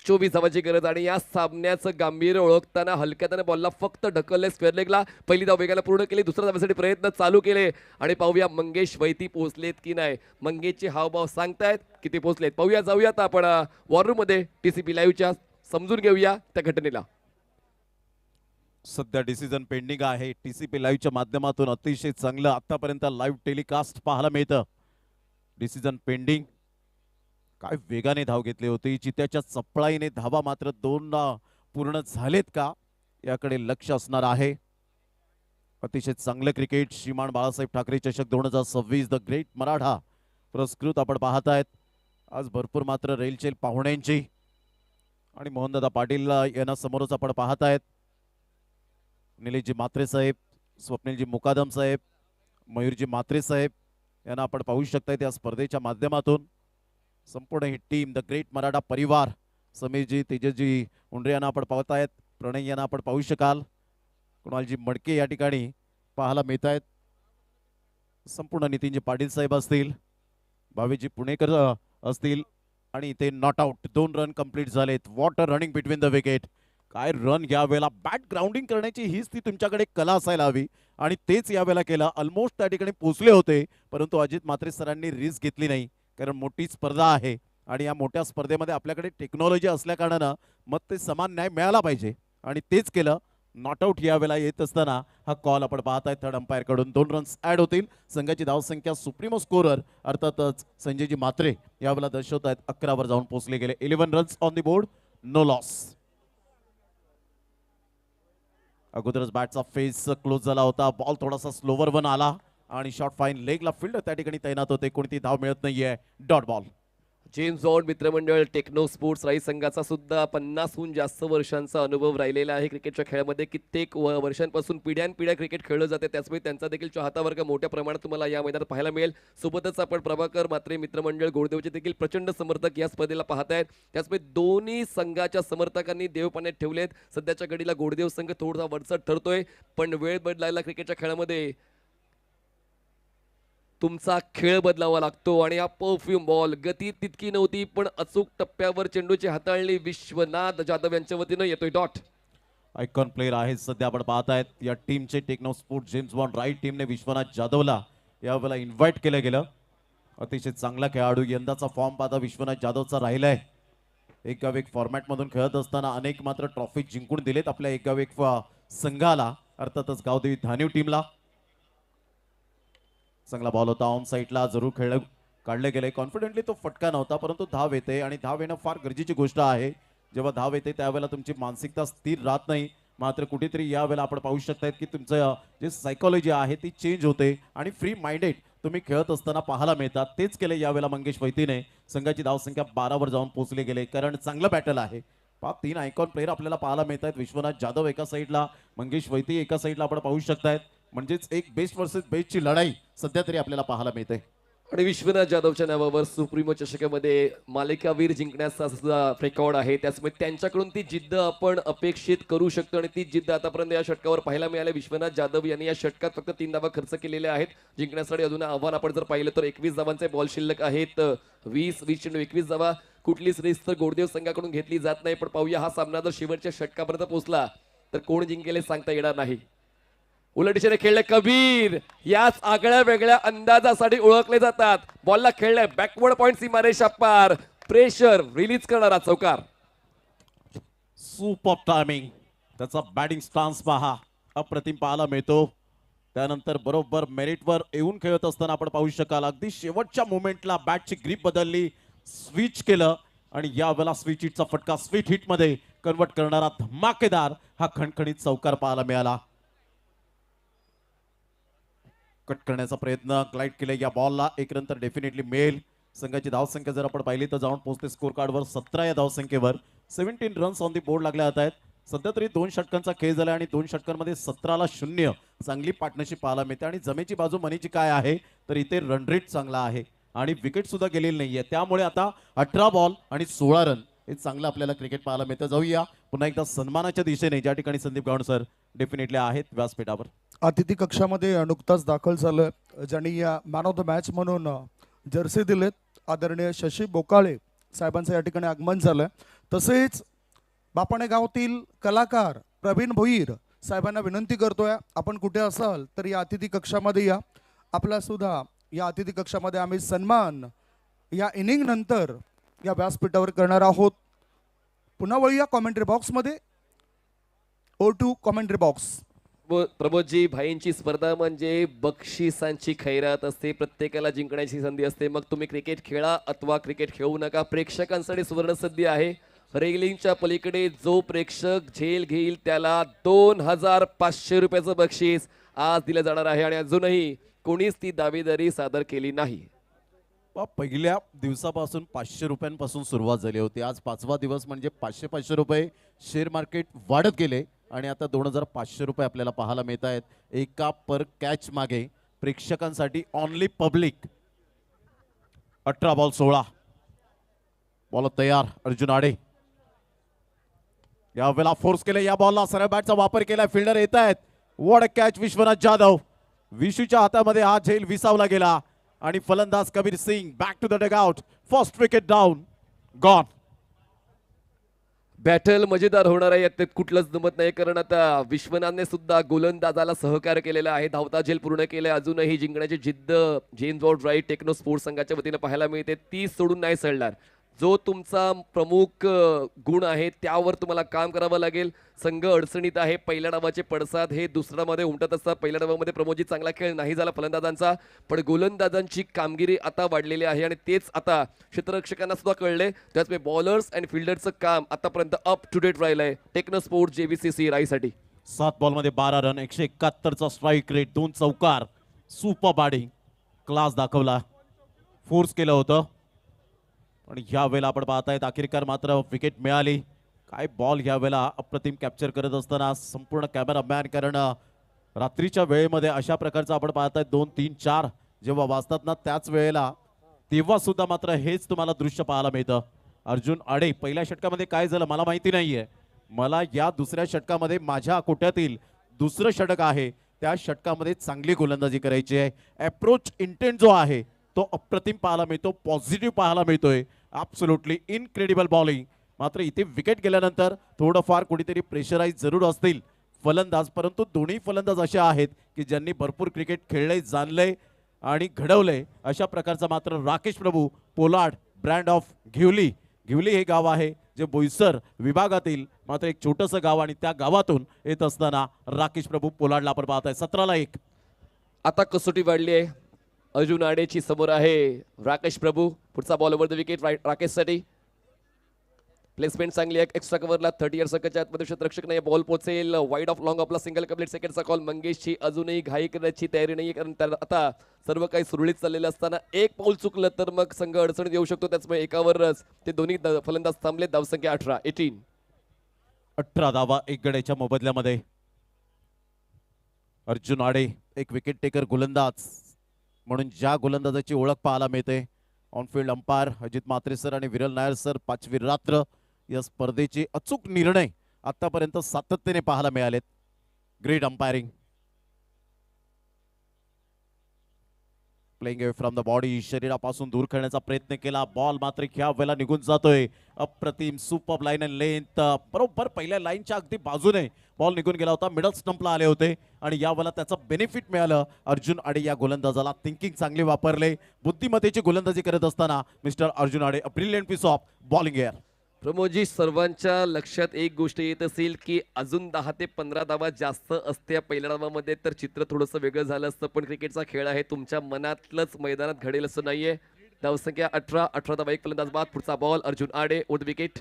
24 धावांची गरज आणि या सामन्याचं गांभीर्य ओळखताना हलक्याने बॉलला फक्त ढकलले स्क्वेअर लेगला. पहिली धाव वेगाला पूर्ण केली. दुसऱ्या धावेसाठी प्रयत्न चालू केले आणि पाहूया मंगेश वैती पोहोचलेत की नाही. मंगेशचे हावभाव सांगतायत किती पोहोचलेत. पाहूया जाऊयात आपण वॉर रूम मध्ये TCP लाईव्हच्या समजून घेऊया त्या घटनेला. सध्या डिसिजन पेंडिंग आहे. TCP लाईव्हच्या माध्यमातून अतिशय चांगलं आतापर्यंत लाईव्ह टेलिकास्ट पाहायला मिळतं. Decision pending. काय वेगाने धाव घेतली होती. चित्याच्या चपळाईने धावा मात्र 2 पूर्ण झालेत का याकडे लक्ष असणार आहे. अतिशय चांगलं क्रिकेट. श्रीमान बाळासाहेब ठाकरे चषक 2026 द ग्रेट मराठा पुरस्कृत आपण पाहत आहेत. आज भरपूर मात्र रेलचेल पाहुण्यांची आणि मोहनदादा पाटील यांना समोरच आपण पाहत आहेत. निलेशजी म्हात्रे साहेब, स्वप्नीलजी मुकादम साहेब, मयूरजी म्हात्रे साहेब यांना आपण पाहू शकतायत या स्पर्धेच्या माध्यमातून. संपूर्ण ही टीम द ग्रेट मराठा परिवार. समीरजी, तेजसजी उंडरे यांना आपण पाहतायत. प्रणय यांना आपण पाहू शकाल. कुणालजी मडके या ठिकाणी पाहायला मिळत आहेत. संपूर्ण नितीनजी पाटील साहेब असतील, भावेजी पुणेकर असतील आणि इथे नॉट आउट. 2 रन कंप्लीट झालेत. What a running between the wicket. काय रन या वेळेला. बॅट ग्राउंडिंग करण्याची हीच ती तुमच्याकडे कला असायला हवी आणि तेच या वेळेला केलं. ऑलमोस्ट त्या ठिकाणी पोहोचले होते परंतु अजित म्हात्रे सरांनी रिस्क घेतली नाही. कारण मोठी स्पर्धा आहे आणि या मोठ्या स्पर्धेमध्ये आपल्याकडे टेक्नॉलॉजी असल्या कारणानं मग ते समान न्याय मिळाला पाहिजे आणि तेच केलं. नॉट आउट या वेळेला येत असताना हा कॉल आपण पाहताय थर्ड अंपायर कडून. 2 रन्स ऍड होतील. संघाची धावसंख्या सुप्रीमो स्कोरर अर्थातच संजयजी म्हात्रे यावेळेला दर्शवत आहेत 11 वर जाऊन पोहोचले गेले. 11 runs on the board, no loss. अगोदरच बॅटचा फेस क्लोज झाला होता. बॉल थोडासा स्लोवर वन आला आणि शॉर्ट फाईन लेगला फिल्डर त्या ठिकाणी तैनात होते. कोणती धाव मिळत नाहीये. Dot ball. जेम्स बॉन्ड मित्रमंडळ टेक्नो स्पोर्ट्स राई संघाचा सुद्धा 50हून जास्त वर्षांचा अनुभव राहिलेला आहे क्रिकेटच्या खेळामध्ये. कित्येक वर्षांपासून पिढ्यानपिढ्या क्रिकेट खेळलं जाते. त्याचमुळे त्यांचा देखील चाहता वर्ग मोठ्या प्रमाणात तुम्हाला या मैदानात पाहायला मिळेल. सोबतच आपण प्रभाकर म्हात्रे मित्रमंडळ गोडदेवचे देखील प्रचंड समर्थक या स्पर्धेला पाहतायत. त्याचमुळे दोन्ही संघाच्या समर्थकांनी देवपाण्यात ठेवलेत. सध्याच्या घडीला गोडदेव संघ थोडासा वरचढ ठरतोय पण वेळ बदलायला क्रिकेटच्या खेळामध्ये तुमचा खेळ बदलावा लागतो आणि हा परफ्यूम बॉल गती तितकी नव्हती पण अचूक टप्प्यावर चेंडूची हाताळणी विश्वनाथ जाधव यांच्या वतीनं येतोय. डॉट. आयकॉन प्लेयर आहेत सध्या आपण पाहतायत या टीमचे Techno Sport James Bond right टीमने विश्वनाथ जाधवला यावेळेला इन्व्हाइट केलं गेलं. अतिशय चांगला खेळाडू. यंदाचा फॉर्म पाहता विश्वनाथ जाधवचा राहिलाय. एक फॉर्मॅट मधून खेळत असताना अनेक मात्र ट्रॉफी जिंकून दिलेत आपल्या एक संघाला अर्थातच गावदेवी धानीव टीमला. चांगला बॉल होता. ऑन साईडला जरूर काढले गेले. कॉन्फिडेंटली तो फटका नव्हता परंतु धाव येते आणि धाव येणं फार गरजेची गोष्ट आहे. जेव्हा धाव येते त्यावेळेला तुमची मानसिकता स्थिर राहत नाही. मात्र कुठेतरी यावेळेला आपण पाहू शकतायत की तुमचं जे सायकोलॉजी आहे ती चेंज होते आणि फ्री माइंडेड तुम्ही खेळत असताना पाहायला मिळतात. तेच केले यावेळेला मंगेश वैतीने. संघाची धावसंख्या 12 वर जाऊन पोहोचली गेले. कारण चांगलं बॅटल आहे. 3 आयकॉन प्लेयर आपल्याला पाहायला मिळत आहेत. विश्वनाथ जाधव एका साईडला, मंगेश वैती एका साईडला आपण पाहू शकतायत. म्हणजेच एक बेस्ट वर्सेस बेस्टची लढाई सध्या तरी आपल्याला पाहायला मिळते. आणि विश्वनाथ जाधवच्या नावावर सुप्रीमो चषकामध्ये मालिकावीर जिंकण्याचा सुद्धा रेकॉर्ड आहे. त्याचमुळे त्यांच्याकडून ती जिद्द आपण अपेक्षित करू शकतो आणि ती जिद्द आतापर्यंत या षटकावर पाहायला मिळाली. विश्वनाथ जाधव यांनी या षटकात फक्त 3 धावा खर्च केलेल्या आहेत. जिंकण्यासाठी अजून आव्हान आपण जर पाहिलं तर 21 धावांचे बॉल शिल्लक आहेत. 20 चेंडू 21 धावा. कुठलीच रेस तर गोडदेव संघाकडून घेतली जात नाही. पण पाहूया हा सामना जर शेवटच्या षटकापर्यंत पोहोचला तर कोण जिंकेल सांगता येणार नाही. उलट दिशेने खेळले कबीर. याच आगळ्या वेगळ्या अंदाजासाठी ओळखले जातात. बॉलला खेळले बॅकवर्ड पॉइंट सीमारेषा पार. प्रेशर रिलीज करणारा चौकार. Super timing. त्याचा बॅटिंग स्टान्स पहा अप्रतिम पाहायला मिळतो. त्यानंतर बरोबर मेरिटवर येऊन खेळत असताना आपण पाहू शकाल अगदी शेवटच्या मोमेंटला बॅटची ग्रीप बदलली, स्विच केलं आणि यावेळेला स्विच हिटचा फटका स्वीट हिटमध्ये कन्वर्ट करणारा धमाकेदार हा खणखणीत चौकार पाहायला मिळाला. कट करण्याचा प्रयत्न ग्लाइड केला या बॉलला, एक रन तर डेफिनेटली मिळेल. संघाची धावसंख्या जर आपण पाहिली तर जाऊन पोहोचते स्कोर कार्डवर 17 या धावसंख्येवर. 17 रन्स ऑन दी बोर्ड लागले जात आहेत. सध्या तरी 2 षटकांचा खेळ झाला आणि 2 षटकांमध्ये 17ला 0 चांगली पार्टनरशिप पाहायला मिळते. आणि जमेची बाजू मनीची काय आहे तर इथे रन रेट चांगला आहे आणि विकेट सुद्धा गेलेली नाहीये. त्यामुळे आता 18 बॉल आणि 16 रन हे चांगलं आपल्याला क्रिकेट पाहायला मिळतं. जाऊया पुन्हा एकदा सन्मानाच्या दिशेने, ज्या ठिकाणी संदीप गावण सर डेफिनेटली आहेत व्यासपीठावर. अतिथी कक्षामध्ये नुकताच दाखल झालं ज्यांनी या मॅन ऑफ द मॅच म्हणून जर्सी दिलेत आदरणीय शशी बोकाळे साहेबांचं या ठिकाणी आगमन झालं. तसेच बापाणे गावातील कलाकार प्रवीण भोईर साहेबांना विनंती करतोय, आपण कुठे असाल तर या अतिथी कक्षामध्ये या. आपला सुद्धा या अतिथी कक्षामध्ये आम्ही सन्मान या इनिंग नंतर या व्यासपीठावर करणार आहोत. पुन्हा वळूया कॉमेंट्री बॉक्समध्ये. O2 commentary box. प्रमोदजी, भाईंची स्पर्धा म्हणजे बक्षिसांची खैरात असते, प्रत्येकाला जिंकण्याची संधी असते. मग तुम्ही क्रिकेट खेळा अथवा क्रिकेट खेळू नका, प्रेक्षकांसाठी सुवर्ण संधी आहे. रेलिंगच्या पलीकडे जो प्रेक्षक झेल घेईल त्याला 2500 रुपयाचं बक्षीस आज दिलं जाणार आहे आणि अजूनही कोणीच ती दावेदारी सादर केली नाही. पहिल्या दिवसापासून 500 रुपयांपासून सुरुवात झाली होती. आज 5वा दिवस म्हणजे 500 रुपये शेअर मार्केट वाढत गेले आणि आता 2500 रुपये आपल्याला पाहायला मिळत आहेत एका पर कॅच मागे. प्रेक्षकांसाठी ऑनली पब्लिक. 18 बॉल 16. बॉल तयार. अर्जुन आडे यावेळेला फोर्स केले या बॉलला, सरळ बॅटचा वापर केला. फिल्डर येत आहेत. What a catch Vishwanath Jadhav. विशूच्या हातामध्ये हा झेल विसावला गेला आणि फलंदाज Kabir Singh back to the dugout. First wicket down, gone. Battle मजेदार होणार आहे, यात कुठलंच जमत नाही. कारण आता विश्वनाथने सुद्धा गोलंदाजाला सहकार्य केलेलं आहे, धावता झेल पूर्ण केले. अजूनही जिंकण्याची जिद्द James Bond right Techno Sports संघाच्या वतीने पाहायला मिळते. ती सोडून नाही सडणार. जो तुमचा प्रमुख गुण आहे त्यावर तुम्हाला काम करावं लागेल. संघ अडचणीत आहे. पहिल्या डावाचे पडसाद हे दुसऱ्या मध्ये उमटत असतात. पहिल्या डावामध्ये प्रमोदजी चांगला खेळ नाही झाला फलंदाजांचा, पण गोलंदाजांची कामगिरी आता वाढलेली आहे आणि तेच आता क्षेत्ररक्षकांना सुद्धा कळले. त्याचमुळे बॉलर्स आणि फिल्डरचं काम आतापर्यंत अप टू डेट राहिलंय टेक्नो स्पोर्ट्स JVCC राईसाठी. 7 बॉलमध्ये 12 रन, 171चा स्ट्राईक रेट, 2 चौकार. सुपर बॅटिंग क्लास दाखवला. फोर्स केलं होतं आणि ह्या वेळेला आपण पाहतायत अखेरकार मात्र विकेट मिळाली. काय बॉल ह्या वेळेला अप्रतिम कॅप्चर करत असताना संपूर्ण कॅमेरामॅन, कारण रात्रीच्या वेळेमध्ये अशा प्रकारचं आपण पाहताय 2, 3, 4 जेव्हा वाजतात ना त्याच वेळेला तेव्हा सुद्धा मात्र हेच तुम्हाला दृश्य पाहायला मिळतं. अर्जुन आडे पहिल्या षटकामध्ये काय झालं मला माहिती नाहीये. मला या दुसऱ्या षटकामध्ये माझ्या कोट्यातील दुसरं षटक आहे त्या षटकामध्ये चांगली गोलंदाजी करायची आहे. अप्रोच इंटेंट जो आहे तो अप्रतिम पाहायला मिळतो, पॉझिटिव्ह पाहायला मिळतोय. Absolutely incredible bowling. मात्र इथे विकेट गेल्यानंतर थोडंफार कुठेतरी प्रेशराईज जरूर असतील फलंदाज, परंतु दोन्ही फलंदाज असे आहेत की ज्यांनी भरपूर क्रिकेट खेळले, जाणले आणि घडवले. अशा प्रकारचा मात्र राकेश प्रभू Pollard, brand of Ghivali. Ghivali हे गाव आहे जे बोईसर विभागातील मात्र एक छोटंसं गाव आणि त्या गावातून येत असताना राकेश प्रभू पोलार्डला आपण पाहताय. 17ला 1. आता कसोटी वाढली आहे. अर्जुन आडेची समोर आहे राकेश प्रभू. पुढचा बॉल ओव्हर द विकेट राकेशसाठी. प्लेसमेंट चांगली आहे. एक्स्ट्रा कव्हरला 30 इयर्स च्या आतमध्ये क्षेत्ररक्षक नाही. बॉल पोहोचेल वाईड ऑफ लॉंग आपला सिंगल कंप्लीट. सेकंडचा कॉल. मंगेशची अजूनही घाई करण्याची तयारी नाही, कारण आता सर्व काही सुरळीत चाललेलं असताना एक पाऊल चुकलं तर मग संघ अडचणीत येऊ शकतो. त्याचमुळे एकावरच ते दोन्ही फलंदाज थांबले. धावसंख्या 18. 18 धावा 1 गड्याच्या मोबदल्यामध्ये. अर्जुन आडे एक विकेट टेकर गोलंदाज म्हणून ज्या गोलंदाजाची ओळख पाहायला मिळते. On-field umpire Ajit Mhatre sir आणि विरल नायर सर. 5वी रात्र या स्पर्धेचे अचूक निर्णय आतापर्यंत सातत्याने पाहायला मिळालेत. Great umpiring. Playing away from the body, शरीरापासून दूर खेळण्याचा प्रयत्न केला. बॉल मात्र ह्या वेळेला निघून जातोय. अप्रतिम सुपर लाईन अँड लेंथ. बरोबर पहिल्या लाईनच्या अगदी बाजूने बॉल निघून गेला होता. मिडल स्टंपला आले होते आणि या वेळेला त्याचं बेनिफिट मिळालं. अर्जुन आडे या गोलंदाजाला थिंकिंग चांगले वापरले. बुद्धिमत्तेची गोलंदाजी करत असताना mister Arjun Ade a brilliant piece of bowling air. प्रमोदजी, सर्वांच्या लक्षात एक गोष्ट येत असेल की अजून 10 ते 15 धावा जास्त असत्या पहिल्या डावामध्ये तर चित्र थोडंसं वेगळं झालं असतं, पण क्रिकेटचा खेळ आहे, तुमच्या मनातलंच मैदानात घडेल असं नाहीये. धावसंख्या 18 धावा, एक फलंदाज बाद. पुढचा बॉल अर्जुन आडे, ओड विकेट.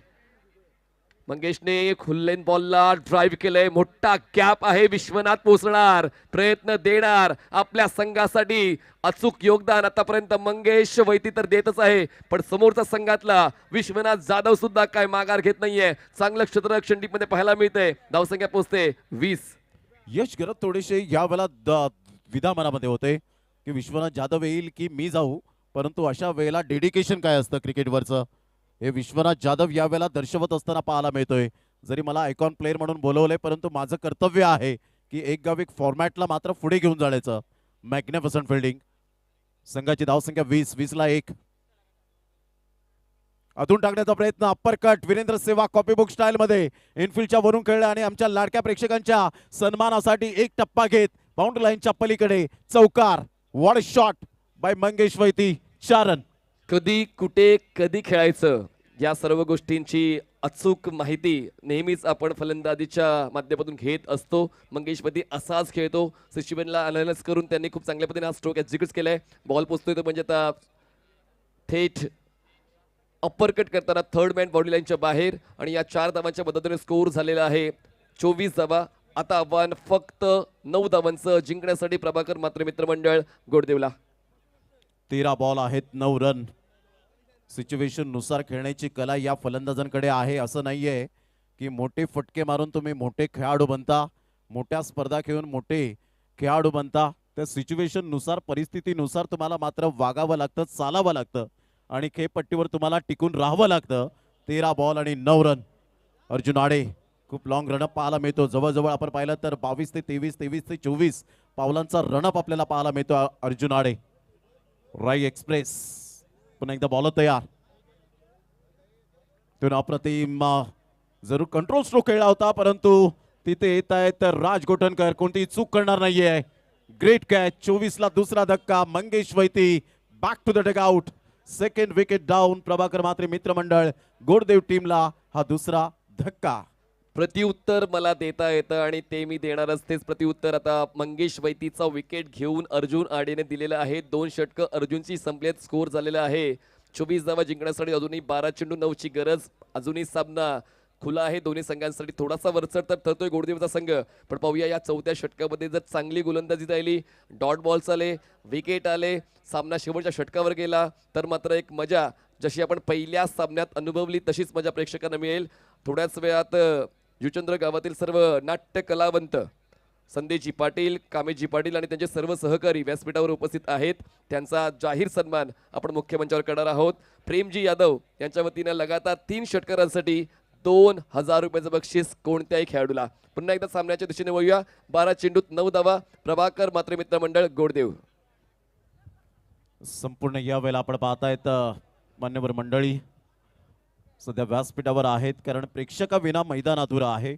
मंगेशने खुल्लेन बॉलला ड्राईव्ह केलंय, मोठा गॅप आहे, विश्वनाथ पोहोचणार, प्रयत्न देणार आपल्या संघासाठी, अचूक योगदान आतापर्यंत मंगेश वैती तर देतच आहे, पण समोरचा संघातला विश्वनाथ जाधव सुद्धा काय माघार घेत नाहीये. चांगलं क्षेत्ररक्षण टीम मध्ये पाहायला मिळतंय. धावसंख्या पोहोचते 20. यश करत थोडेसे यावेळेला विधामनामध्ये होते की विश्वनाथ जाधव येईल की मी जाऊ, परंतु अशा वेळेला डेडिकेशन काय असतं क्रिकेटवरचं हे विश्वनाथ जाधव यावेळेला दर्शवत असताना पाहायला मिळतोय. जरी मला आयकॉन प्लेअर म्हणून बोलवलंय, परंतु माझं कर्तव्य आहे की एक गाव एक फॉर्मॅटला मात्र पुढे घेऊन जाण्याचं. Magnificent fielding. संघाची धावसंख्या 20 ला 1. अधून टाकण्याचा प्रयत्न, अप्पर कट, वीरेंद्र सेवा कॉपीबुक स्टाईल मध्ये इनफिल्डच्या वरून खेळला आणि आमच्या लाडक्या प्रेक्षकांच्या सन्मानासाठी एक टप्पा घेत बाउंड्री लाईनच्या पलीकडे चौकार. What a shot bye Mangesh Vaiti. 4 run. कधी कुठे कधी खेळायचं या सर्व गोष्टींची अचूक माहिती नेहमीच आपण फलंदाजीच्या माध्यमातून घेत असतो. मंगेश वैती असाच खेळतो. सिच्युएशनला अनालाइज करून त्यांनी खूप चांगल्या पद्धतीने हा स्ट्रोक एक्झिक्यूट केलाय. बॉल पोहोचतोय तो म्हणजे आता थेट अप्पर कट करताना थर्ड मॅन बॉडी लाईनच्या बाहेर आणि या 4 धावांच्या मदतीने स्कोर झालेला आहे 24 धावा. आता आव्हान फक्त 9 धावांचं जिंकण्यासाठी प्रभाकर मात्र मित्रमंडळ गोडदेवला. 13 बॉल आहेत, 9 रन. सिच्युएशन नुसार खेळण्याची कला या फलंदाजांकडे आहे. असं नाहीये की मोठे फटके मारून तुम्ही मोठे खेळाडू बनता, मोठ्या स्पर्धा खेळून मोठे खेळाडू बनता. त्या सिच्युएशन नुसार परिस्थितीनुसार तुम्हाला मात्र वागावं लागतं, चालावं लागतं आणि खेळपट्टीवर तुम्हाला टिकून राहावं लागतं. 13 बॉल आणि 9 रन. अर्जुन आडे खूप लॉंग रनअप पाहायला मिळतो. जवळजवळ आपण पाहिलं तर 22 ते 23, 23 ते 24 पावलांचा रनअप आपल्याला पाहायला मिळतो. अर्जुन आडे. राई एक्सप्रेस पुन्हा एकदा बॉलर तयार. तो अप्रतिम जरूर कंट्रोल स्ट्रोक खेळला होता, परंतु तिथे येत आहेत राज गोटनकर, कोणतीही चूक करणार नाहीये. Great catch. 24 ला दुसरा धक्का. Mangesh Vaiti back to the dugout. Second wicket down. Prabhakar Matre मित्रमंडळ गोडदेव टीमला हा दुसरा धक्का. प्रत्युत्तर मला देता येतं आणि ते मी देणारच. तेच प्रत्युत्तर आता मंगेश वैतीचा विकेट घेऊन अर्जुन आडेने दिलेलं आहे. 2 षटकं अर्जुनची संपलेत. स्कोर झालेला आहे 24 धावा जिंकण्यासाठी अजूनही 12 चेंडू 9ची गरज. अजूनही सामना खुला आहे दोन्ही संघांसाठी. थोडासा वरचढ तर ठरतोय गोडदेवचा संघ, पण पाहूया या 4थ्या षटकामध्ये जर चांगली गोलंदाजी राहिली, डॉट बॉल्स आले, विकेट आले, सामना शेवटच्या षटकावर गेला तर मात्र एक मजा जशी आपण पहिल्या सामन्यात अनुभवली तशीच मजा प्रेक्षकांना मिळेल. थोड्याच वेळात जुचंद्र गावातील सर्व नाट्य कलावंत संदेशजी पाटील, कामेशजी पाटील आणि त्यांचे सर्व सहकारी व्यासपीठावर उपस्थित आहेत. त्यांचा जाहीर सन्मान आपण मुख्य मंचावर करणार आहोत. प्रेमजी यादव यांच्या वतीनं लगातार 3 षटकारांसाठी 2000 रुपयाचं बक्षीस कोणत्याही खेळाडूला. पुन्हा एकदा सामन्याच्या दिशेने वळूया. 12 चेंडूत 9 धावा. प्रभाकर मात्रे मित्रमंडळ गोडदेव. संपूर्ण या वेळेला आपण पाहतायत मान्यवर मंडळी सध्या व्यासपीठावर आहेत, कारण प्रेक्षकाविना मैदान अधुरा आहे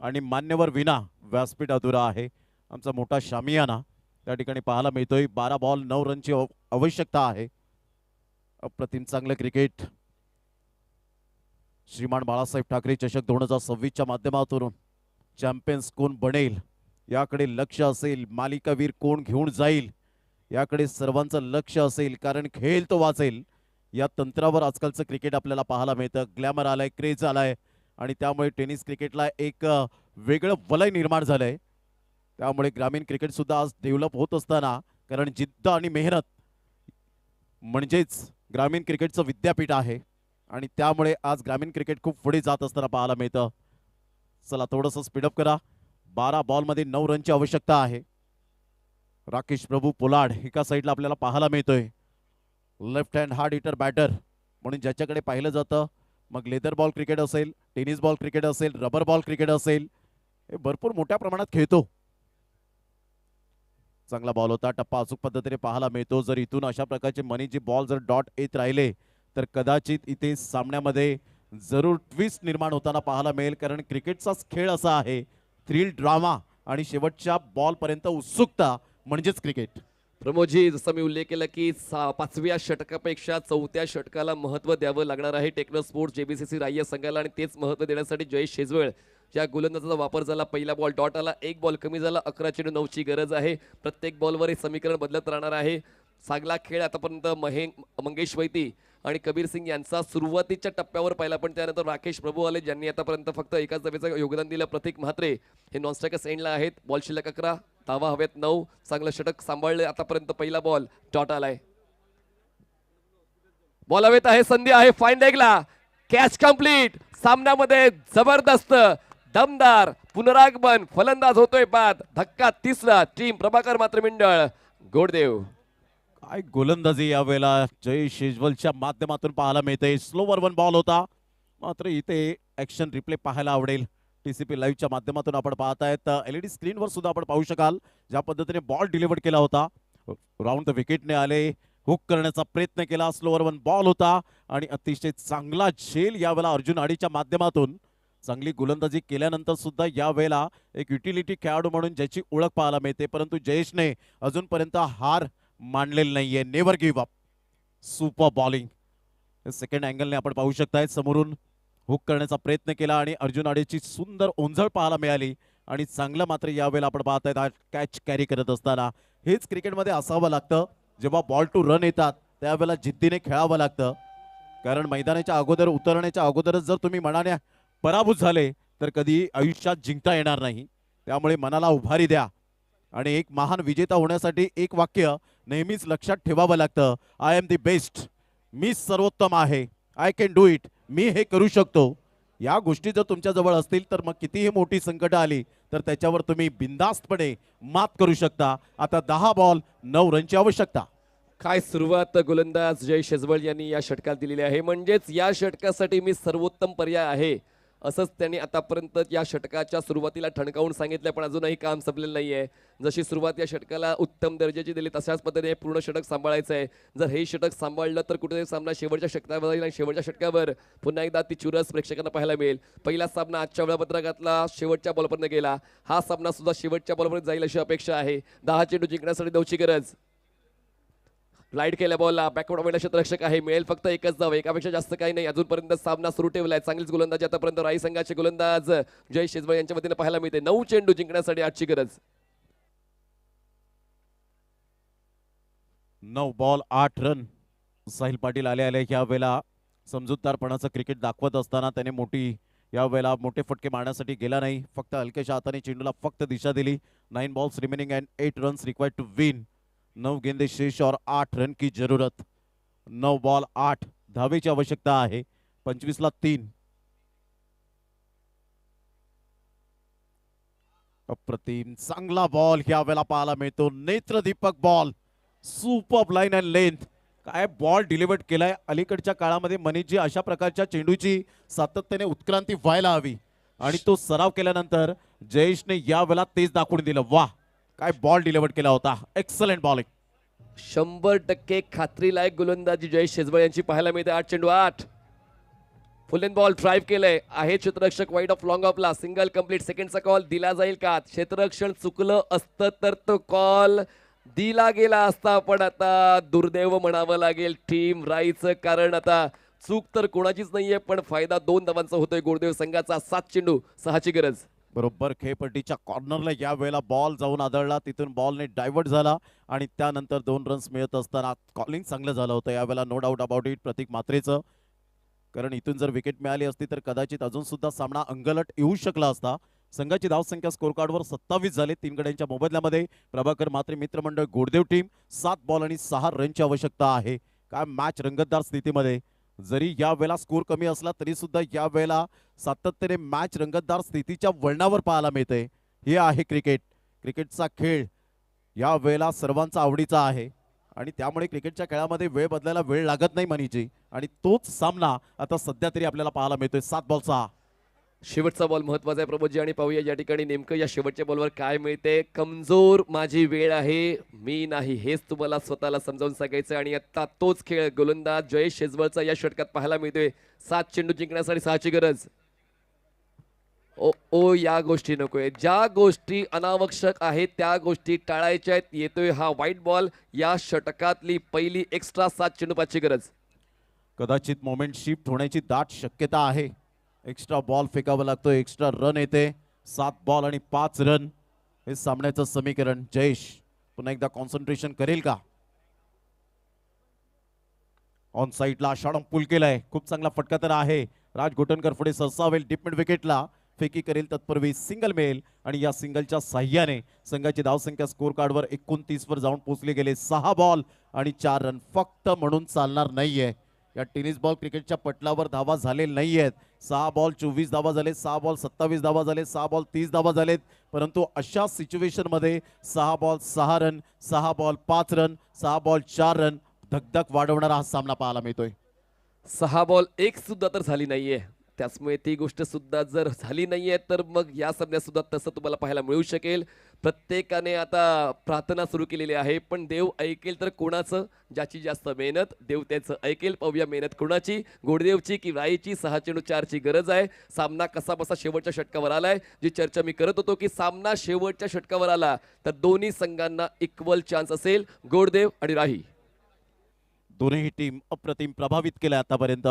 आणि मान्यवर विना व्यासपीठ अधुरा आहे. आमचा मोठा शामियाना त्या ठिकाणी पाहायला मिळतोय. 12 बॉल 9 रनची आवश्यकता आहे. अप्रतिम चांगलं क्रिकेट. श्रीमान बाळासाहेब ठाकरे चषक 2026च्या माध्यमातून चॅम्पियन्स कोण बनेल याकडे लक्ष असेल, मालिकावीर कोण घेऊन जाईल याकडे सर्वांचं लक्ष असेल, कारण खेळ तो वाचेल या तंत्रावर आजकालचं क्रिकेट आपल्याला पाहायला मिळतं. ग्लॅमर आलाय, क्रेज आलाय आणि त्यामुळे टेनिस क्रिकेटला एक वेगळं वलय निर्माण झालंय. त्यामुळे ग्रामीण क्रिकेट सुद्धा आज डेव्हलप होत असताना, कारण जिद्द आणि मेहनत म्हणजेच ग्रामीण क्रिकेटचं विद्यापीठ आहे आणि त्यामुळे आज ग्रामीण क्रिकेट खूप पुढे जात असताना पाहायला मिळतं. चला थोडंसं स्पीडअप करा. 12 बॉलमध्ये 9 रनची आवश्यकता आहे. राकेश प्रभू पोलाड एका साईडला आपल्याला पाहायला मिळतोय. Left hand hard hitter batter म्हणून ज्याच्याकडे पाहिलं जातं. मग लेदर बॉल क्रिकेट असेल, टेनिस बॉल क्रिकेट असेल, रबर बॉल क्रिकेट असेल, हे भरपूर मोठ्या प्रमाणात खेळतो. चांगला बॉल होता. टप्पा अचूक पद्धतीने पाहायला मिळतो. जर इथून अशा प्रकारचे मनीचे बॉल जर डॉट येत राहिले तर कदाचित इथे सामन्यामध्ये जरूर ट्विस्ट निर्माण होताना पाहायला मिळेल, कारण क्रिकेटचाच खेळ असा आहे. थ्रिल, ड्रामा आणि शेवटच्या बॉलपर्यंत उत्सुकता म्हणजेच क्रिकेट. प्रमोदजी, जसं मी उल्लेख केला की पाचव्या षटकापेक्षा चौथ्या षटकाला महत्त्व द्यावं लागणार आहे टेक्नो स्पोर्ट्स जेबीसीसी राह्य संघाला आणि तेच महत्त्व देण्यासाठी जयेश शेजवळ या गोलंदाजाचा वापर झाला. पहिला बॉल डॉट आला, एक बॉल कमी झाला, 11 चेंडू 9ची गरज आहे. प्रत्येक बॉलवर हे समीकरण बदलत राहणार आहे. चांगला खेळ आतापर्यंत मंगेश वैती आणि कबीर सिंग यांचा सुरुवातीच्या टप्प्यावर पाहिला, पण त्यानंतर राकेश प्रभू आले ज्यांनी आतापर्यंत फक्त एकाच धावेचं योगदान दिलं. प्रतीक म्हात्रे हे नॉन स्ट्रायकर एंडला आहेत. बॉल शिल्लक 11, धावा हवेत 9. चांगलं षटक सांभाळले आतापर्यंत. पहिला बॉल डॉट आलाय, बॉल हवेत आहे, संधी आहे फाईन लेगला, कॅच कंप्लीट. सामन्यामध्ये जबरदस्त दमदार पुनरागमन, फलंदाज होतोय बाद. धक्का तिसरा टीम प्रभाकर मात्र मंडळ गोडदेव. काय गोलंदाजी यावेळेला जय शेजवलच्या माध्यमातून पाहायला मिळते. स्लोवर वन बॉल होता, मात्र इथे ऍक्शन रिप्ले पाहायला आवडेल. TCP लाईव्हच्या माध्यमातून आपण पाहतायत. LED स्क्रीनवर सुद्धा आपण पाहू शकाल ज्या पद्धतीने बॉल डिलिव्हर केला होता. राऊंड द विकेटने आले, हुक करण्याचा प्रयत्न केला. स्लोवर वन बॉल होता आणि अतिशय चांगला झेल यावेळेला अर्जुन आडीच्या माध्यमातून. चांगली गोलंदाजी केल्यानंतर सुद्धा यावेळेला एक युटिलिटी खेळाडू म्हणून ज्याची ओळख पाहायला मिळते, परंतु जयेशने अजूनपर्यंत हार मानलेली नाहीये. Never give up. Super bowling second अँगलने आपण पाहू शकताय. समोरून हुक करण्याचा प्रयत्न केला आणि अर्जुन आडेची सुंदर ओंझळ पाहायला मिळाली आणि चांगलं मात्र यावेळेला आपण पाहतायत कॅच कॅरी करत असताना. हेच क्रिकेटमध्ये असावं लागतं. जेव्हा बॉल टू रन येतात त्यावेळेला जिद्दीने खेळावं लागतं, कारण मैदानाच्या अगोदर उतरण्याच्या अगोदरच जर तुम्ही मनाने पराभूत झाले तर कधी आयुष्यात जिंकता येणार नाही. त्यामुळे मनाला उभारी द्या आणि एक महान विजेता होण्यासाठी एक वाक्य नेहमीच लक्षात ठेवावं लागतं. I am the best. मी सर्वोत्तम आहे. I can do it. मी हे करू शकतो. या गोष्टी जर तुमच्या जवळ असतील तर मग कितीही मोठी संकट आली तर त्याच्यावर तुम्ही बिनधास्तपणे मात करू शकता. आता 10 बॉल 9 रनची आवश्यकता. काय सुरुवात गोलंदाज जय शेजवळ यांनी या षटकात दिलेली आहे. म्हणजेच या षटकासाठी मी सर्वोत्तम पर्याय आहे असंच त्यांनी आतापर्यंत या षटकाच्या सुरुवातीला ठणकावून सांगितलं, पण अजूनही काम संपलेलं नाहीये. जशी सुरुवात या षटकाला उत्तम दर्जाची दिली तशाच पद्धतीने पूर्ण षटक सांभाळायचं आहे. जर हे षटक सांभाळलं तर कुठेतरी सामना शेवटच्या षटकावर जाईल आणि शेवटच्या षटकावर पुन्हा एकदा ती चुरस प्रेक्षकांना पाहायला मिळेल. पहिला सामना आजच्या वेळापत्रकातला शेवटच्या बॉलपर्यंत गेला. हा सामना सुद्धा शेवटच्या बॉलपर्यंत जाईल अशी अपेक्षा आहे. 10 चेंडू जिंकण्यासाठी 9ची गरज. लाईट केल्या बॉलला बॅकवर्ड क्षेत्ररक्षक आहे. मिळेल फक्त एकच धाव, एकापेक्षा जास्त काही नाही. अजूनपर्यंत सामना सुरू ठेवलाय. चांगलीच गोलंदाजी आतापर्यंत राई संघाचे गोलंदाज जय शेजवळ यांच्या वतीने पाहायला मिळते. 9 चेंडू जिंकण्यासाठी 8ची गरज. 9 बॉल 8 रन. साहिल पाटील आले ह्या वेळेला समजूतदारपणाचं क्रिकेट दाखवत असताना त्याने यावेळेला मोठे फटके मारण्यासाठी गेला नाही. फक्त हलक्याच्या हाताने चेंडूला फक्त दिशा दिली. 9 balls remaining and 8 runs required to win. 9 गेंदे शेष और 8 रन की जरूरत. 9 बॉल 8 धावेची आवश्यकता आहे. 25 ला 3. अप्रतिम चांगला बॉल ह्या वेळेला पाहायला मिळतो. नेत्रदीपक ball. Super line and length. काय बॉल डिलिव्हर्ड केलाय. अलीकडच्या काळामध्ये मनीषजी अशा प्रकारच्या चेंडूची सातत्याने उत्क्रांती व्हायला हवी आणि तो सराव केल्यानंतर जयेशने या वेळेला तेच दाखवून दिलं. वाह, काय बॉल डिलिव्हर्ड केला होता. Excellent bowling. 100% खात्रीलायक गोलंदाजी जय शेजवळ यांची पाहायला मिळते. 8 चेंडू 8. फुल एंड बॉल ड्राईव्ह केलंय. आहे क्षेत्ररक्षक वाईड ऑफ लॉंग ऑफला. Single complete. सेकंडचा कॉल दिला जाईल का. क्षेत्ररक्षण चुकलं असतं तर तो कॉल दिला गेला असता, पण आता दुर्दैव म्हणावं लागेल टीम राईचं, कारण आता चूक तर कोणाचीच नाहीये, पण फायदा 2 धावांचा होतोय गोडदेव संघाचा. 7 चेंडू 6ची गरज. बरोबर खेळपट्टीच्या कॉर्नरला या वेळेला बॉल जाऊन आदळला. तिथून बॉलने डायव्हर्ट झाला आणि त्यानंतर 2 रन्स मिळत असताना कॉलिंग चांगलं झालं होतं यावेळेला. नो डाऊट अबाउट इट प्रतीक म्हात्रेचं, कारण इथून जर विकेट मिळाली असती तर कदाचित अजून सुद्धा सामना अंगलट येऊ शकला असता. संघाची धावसंख्या स्कोर कार्डवर 27 झाले. 3 गड्यांच्या मोबदल्यामध्ये प्रभाकर म्हात्रे मित्रमंडळ गोडदेव टीम 7 बॉल आणि 6 रनची आवश्यकता आहे. काय मॅच रंगतदार स्थितीमध्ये. जरी या वेळेला स्कोर कमी असला तरी सुद्धा या वेळेला सातत्याने मॅच रंगतदार स्थितीच्या वळणावर पाहायला मिळते. हे आहे क्रिकेट. क्रिकेटचा खेळ या वेळेला सर्वांचा आवडीचा आहे आणि त्यामुळे क्रिकेटच्या खेळामध्ये वेळ बदलायला वेळ लागत नाही मनीची, आणि तोच सामना आता सध्या तरी आपल्याला पाहायला मिळतोय. 7 बॉल 6. शेवटचा बॉल महत्वाचा आहे प्रमोदजी, आणि पाहूया या ठिकाणी नेमकं या शेवटच्या बॉलवर काय मिळते. कमजोर माझी वेळ आहे, मी नाही, हेच तुम्हाला स्वतःला समजावून सांगायचं. आणि आता तोच खेळ गोलंदाज जयेश शेजवळचा या षटकात पाहायला मिळतोय. 7 चेंडू जिंकण्यासाठी 6ची गरज. ओ ओ या गोष्टी नकोय. ज्या गोष्टी अनावश्यक आहेत त्या गोष्टी टाळायच्या आहेत. येतोय हा व्हाईट बॉल. या षटकातली पहिली एक्स्ट्रा 7 चेंडूपाची गरज. कदाचित मोमेंट शिफ्ट होण्याची दाट शक्यता आहे. एक्स्ट्रा बॉल फेकावा लागतो, एक्स्ट्रा रन येते. 7 बॉल आणि 5 रन हे सामन्याचं समीकरण. जयेश पुन्हा एकदा कॉन्सन्ट्रेशन करेल का? ऑन साईडला शाळम पूल केलाय, खूप चांगला फटका तर आहे. राज गोटनकर पुढे सरसावेल डीप मिड विकेटला, फेकी करेल तत्पूर्वी सिंगल मिळेल आणि या सिंगलच्या साह्याने संघाची धावसंख्या स्कोर कार्डवर 29 वर जाऊन पोहोचले गेले. 6 बॉल आणि 4 रन फक्त म्हणून चालणार नाहीये. या टेनिस बॉल क्रिकेटच्या पटलावर धावा झालेल्या नाहीयेत. 6 बॉल 24 धावा झाले, 6 बॉल 27 धावा झाले, 6 बॉल 30 धावा झालेत. परंतु अशा सिच्युएशन मध्ये 6 ball 6 run, 6 ball 5 run, 6 ball 4 run धगधग वाढवणारा हा सामना पाहायला मिळतोय. 6 बॉल 1 सुद्धा तर झाली नाहीये. त्याचमुळे ती गोष्ट सुद्धा जर झाली नाहीये तर मग या सामन्यात सुद्धा तसं तुम्हाला पाहायला मिळू शकेल. प्रत्येकाने आता प्रार्थना सुरू केलेली आहे, पण देव ऐकेल तर कोणाचं? ज्याची जास्त मेहनत देव त्याचं ऐकेल. पाहूया मेहनत कोणाची, गोडदेवची की राईची. 6 चेंडू 4 ची गरज आहे. सामना कसा बसा शेवटच्या षटकावर आलाय. जी चर्चा मी करत होतो की सामना शेवटच्या षटकावर आला तर दोन्ही संघांना इक्वल चान्स असेल, गोडदेव आणि राही. दोन्ही टीम अप्रतिम प्रभावित केल्या आतापर्यंत.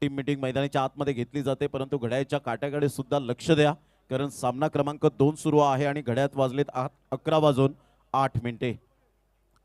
टीम मीटिंग मैदानाच्या आतमध्ये घेतली जाते, परंतु घड्याळच्या काट्याकडे सुद्धा लक्ष द्या, कारण सामना क्रमांक 2 सुरू आहे आणि घड्याळात वाजलेत 11:08.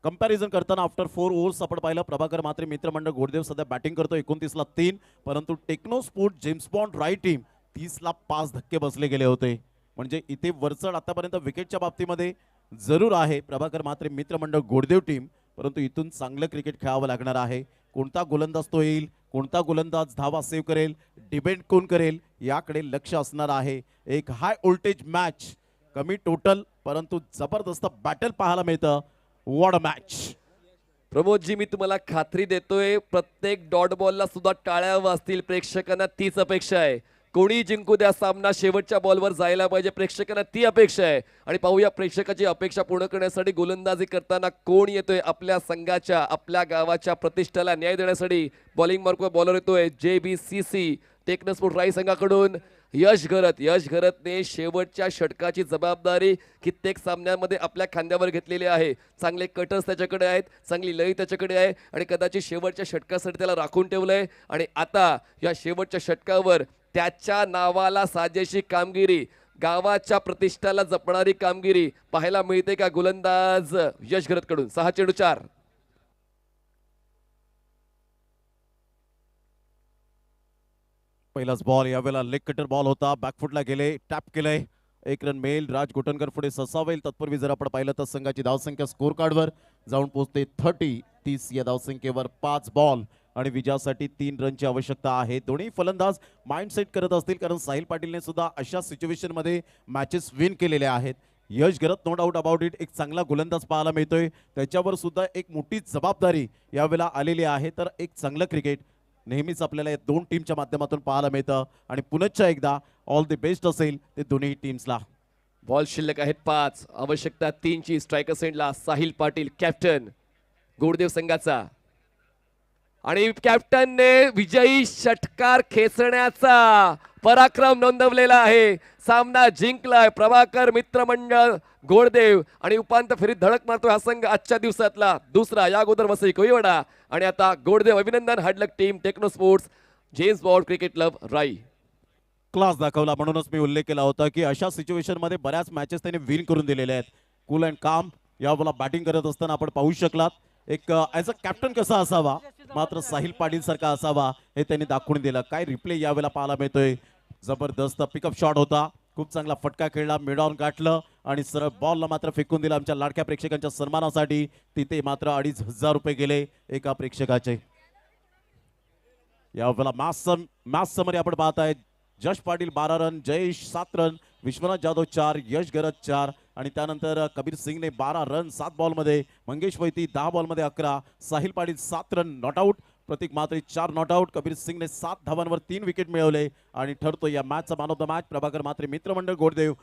कंपॅरिझन करताना आफ्टर 4 ओव्हर्स आपण पाहिलं प्रभाकर मात्रे मित्रमंडळ गोडदेव सध्या बॅटिंग करतो 29 ला 3, परंतु Techno Sport James Bond Rai team 30 ला 5 धक्के बसले गेले होते. म्हणजे इथे वरचढ आतापर्यंत विकेटच्या बाबतीमध्ये जरूर आहे प्रभाकर मात्रे मित्रमंडळ गोडदेव टीम, परंतु इथून चांगलं क्रिकेट खेळावं लागणार आहे. कोणता गोलंदाज तो येईल, कोणता गोलंदाज धावा सेव्ह करेल, डिपेंड कोण करेल याकडे लक्ष असणार आहे. एक हाय व्होल्टेज मॅच, कमी टोटल परंतु जबरदस्त बॅटल पाहायला मिळतं. What a match. प्रमोदजी मी तुम्हाला खात्री देतोय प्रत्येक डॉट बॉलला सुद्धा टाळ्या वाजतील. प्रेक्षकांना तीच अपेक्षा आहे. कोणी जिंकू द्या, सामना शेवटच्या बॉलवर जायला पाहिजे, प्रेक्षकांना ती अपेक्षा आहे. आणि पाहूया प्रेक्षकाची अपेक्षा पूर्ण करण्यासाठी गोलंदाजी करताना कोण येतोय. आपल्या संघाच्या आपल्या गावाच्या प्रतिष्ठेला न्याय देण्यासाठी बॉलिंग मार्कवर बॉलर येतोय JBCC टेक्नो स्पोर्ट राई संघाकडून यश घरत. यश घरतने शेवटच्या षटकाची जबाबदारी कित्येक सामन्यांमध्ये आपल्या खांद्यावर घेतलेली आहे. चांगले कटर्स त्याच्याकडे आहेत, चांगली लय त्याच्याकडे आहे आणि कदाचित शेवटच्या षटकासाठी त्याला राखून ठेवलंय. आणि आता या शेवटच्या षटकावर त्याच्या नावाला साजेशी कामगिरी, गावाच्या प्रतिष्ठाला जपणारी कामगिरी पाहायला मिळते का गोलंदाज यश घरतकडून. 6 चेंडू 4. पहिलाच बॉल यावेळेला लेग कटर बॉल होता, बॅकफुटला गेले, टॅप केलंय. 1 रन मिळेल. राज गोटनकर पुढे ससावेल. तत्पूर्वी जर आपण पाहिलं तर संघाची धावसंख्या स्कोर कार्डवर जाऊन पोहोचते 30 या धावसंख्येवर 5 बॉल आणि विजयासाठी 3 रनची आवश्यकता आहे. दोन्ही फलंदाज माइंड सेट करत असतील, कारण साहिल पाटीलने सुद्धा अशा सिच्युएशन मध्ये मॅचेस विन केलेले आहेत. यश घरत नो डाऊट अबाउट इट एक चांगला गोलंदाज पाहायला मिळतोय, त्याच्यावर सुद्धा एक मोठी जबाबदारी यावेळेला आलेली आहे. तर एक चांगलं क्रिकेट नेहमीच आपल्याला या 2 टीमच्या माध्यमातून पाहायला मिळतं आणि पुनश्च एकदा ऑल द बेस्ट असेल ते दोन्ही टीम्सला. बॉल शिल्लक आहेत 5, आवश्यकता 3 ची. स्ट्रायकर सेंडला साहिल पाटील कॅप्टन गोडदेव संघाचा आणि कॅप्टनने विजयी षटकार खेचण्याचा पराक्रम नोंदवलेला आहे. सामना जिंकलाय प्रभाकर मित्रमंडळ गोडदेव आणि उपांत्य फेरीत धडक मारतोय हा संघ आजच्या दिवसातला दुसरा. या अगोदर वसई कोळीवाडा आणि आता गोडदेव. अभिनंदन. Hard luck team techno sports James Bond cricket club Rai. Class दाखवला, म्हणूनच मी उल्लेख केला होता की अशा सिच्युएशन मध्ये बऱ्याच मॅचेस त्यांनी विन करून दिलेले आहेत. कूल अँड काम यावेळेला बॅटिंग करत असताना आपण पाहू शकलात. एक ॲज अ कॅप्टन कसा असावा, मात्र साहिल पाटील सारखा असावा हे त्यांनी दाखवून दिलं. काय रिप्ले यावेळेला पाहायला मिळतोय. जबरदस्त पिकअप शॉट होता, खूप चांगला फटका खेळला, मिड ऑन गाठलं आणि सरळ बॉलला मात्र फेकून दिला. आमच्या लाडक्या प्रेक्षकांच्या सन्मानासाठी तिथे मात्र 2,500 रुपये गेले एका प्रेक्षकाचे. यावेळेला मॅच समरी आपण पाहताय. जश पाटील 12 रन, जयेश 7 रन, विश्वनाथ जाधव 4, यश घरत 4 आणि त्यानंतर कबीर सिंगने 12 रन 7 बॉलमध्ये, मंगेश वैती 10 बॉलमध्ये 11, Sahil Patil 7 run not out, Pratik Mhatre 4 not out, Kabir सिंगने 7 धावांवर 3 विकेट मिळवले आणि ठरतो या मॅचचा man of the match Prabhakar Mhatre मित्रमंडळ गोडदेव.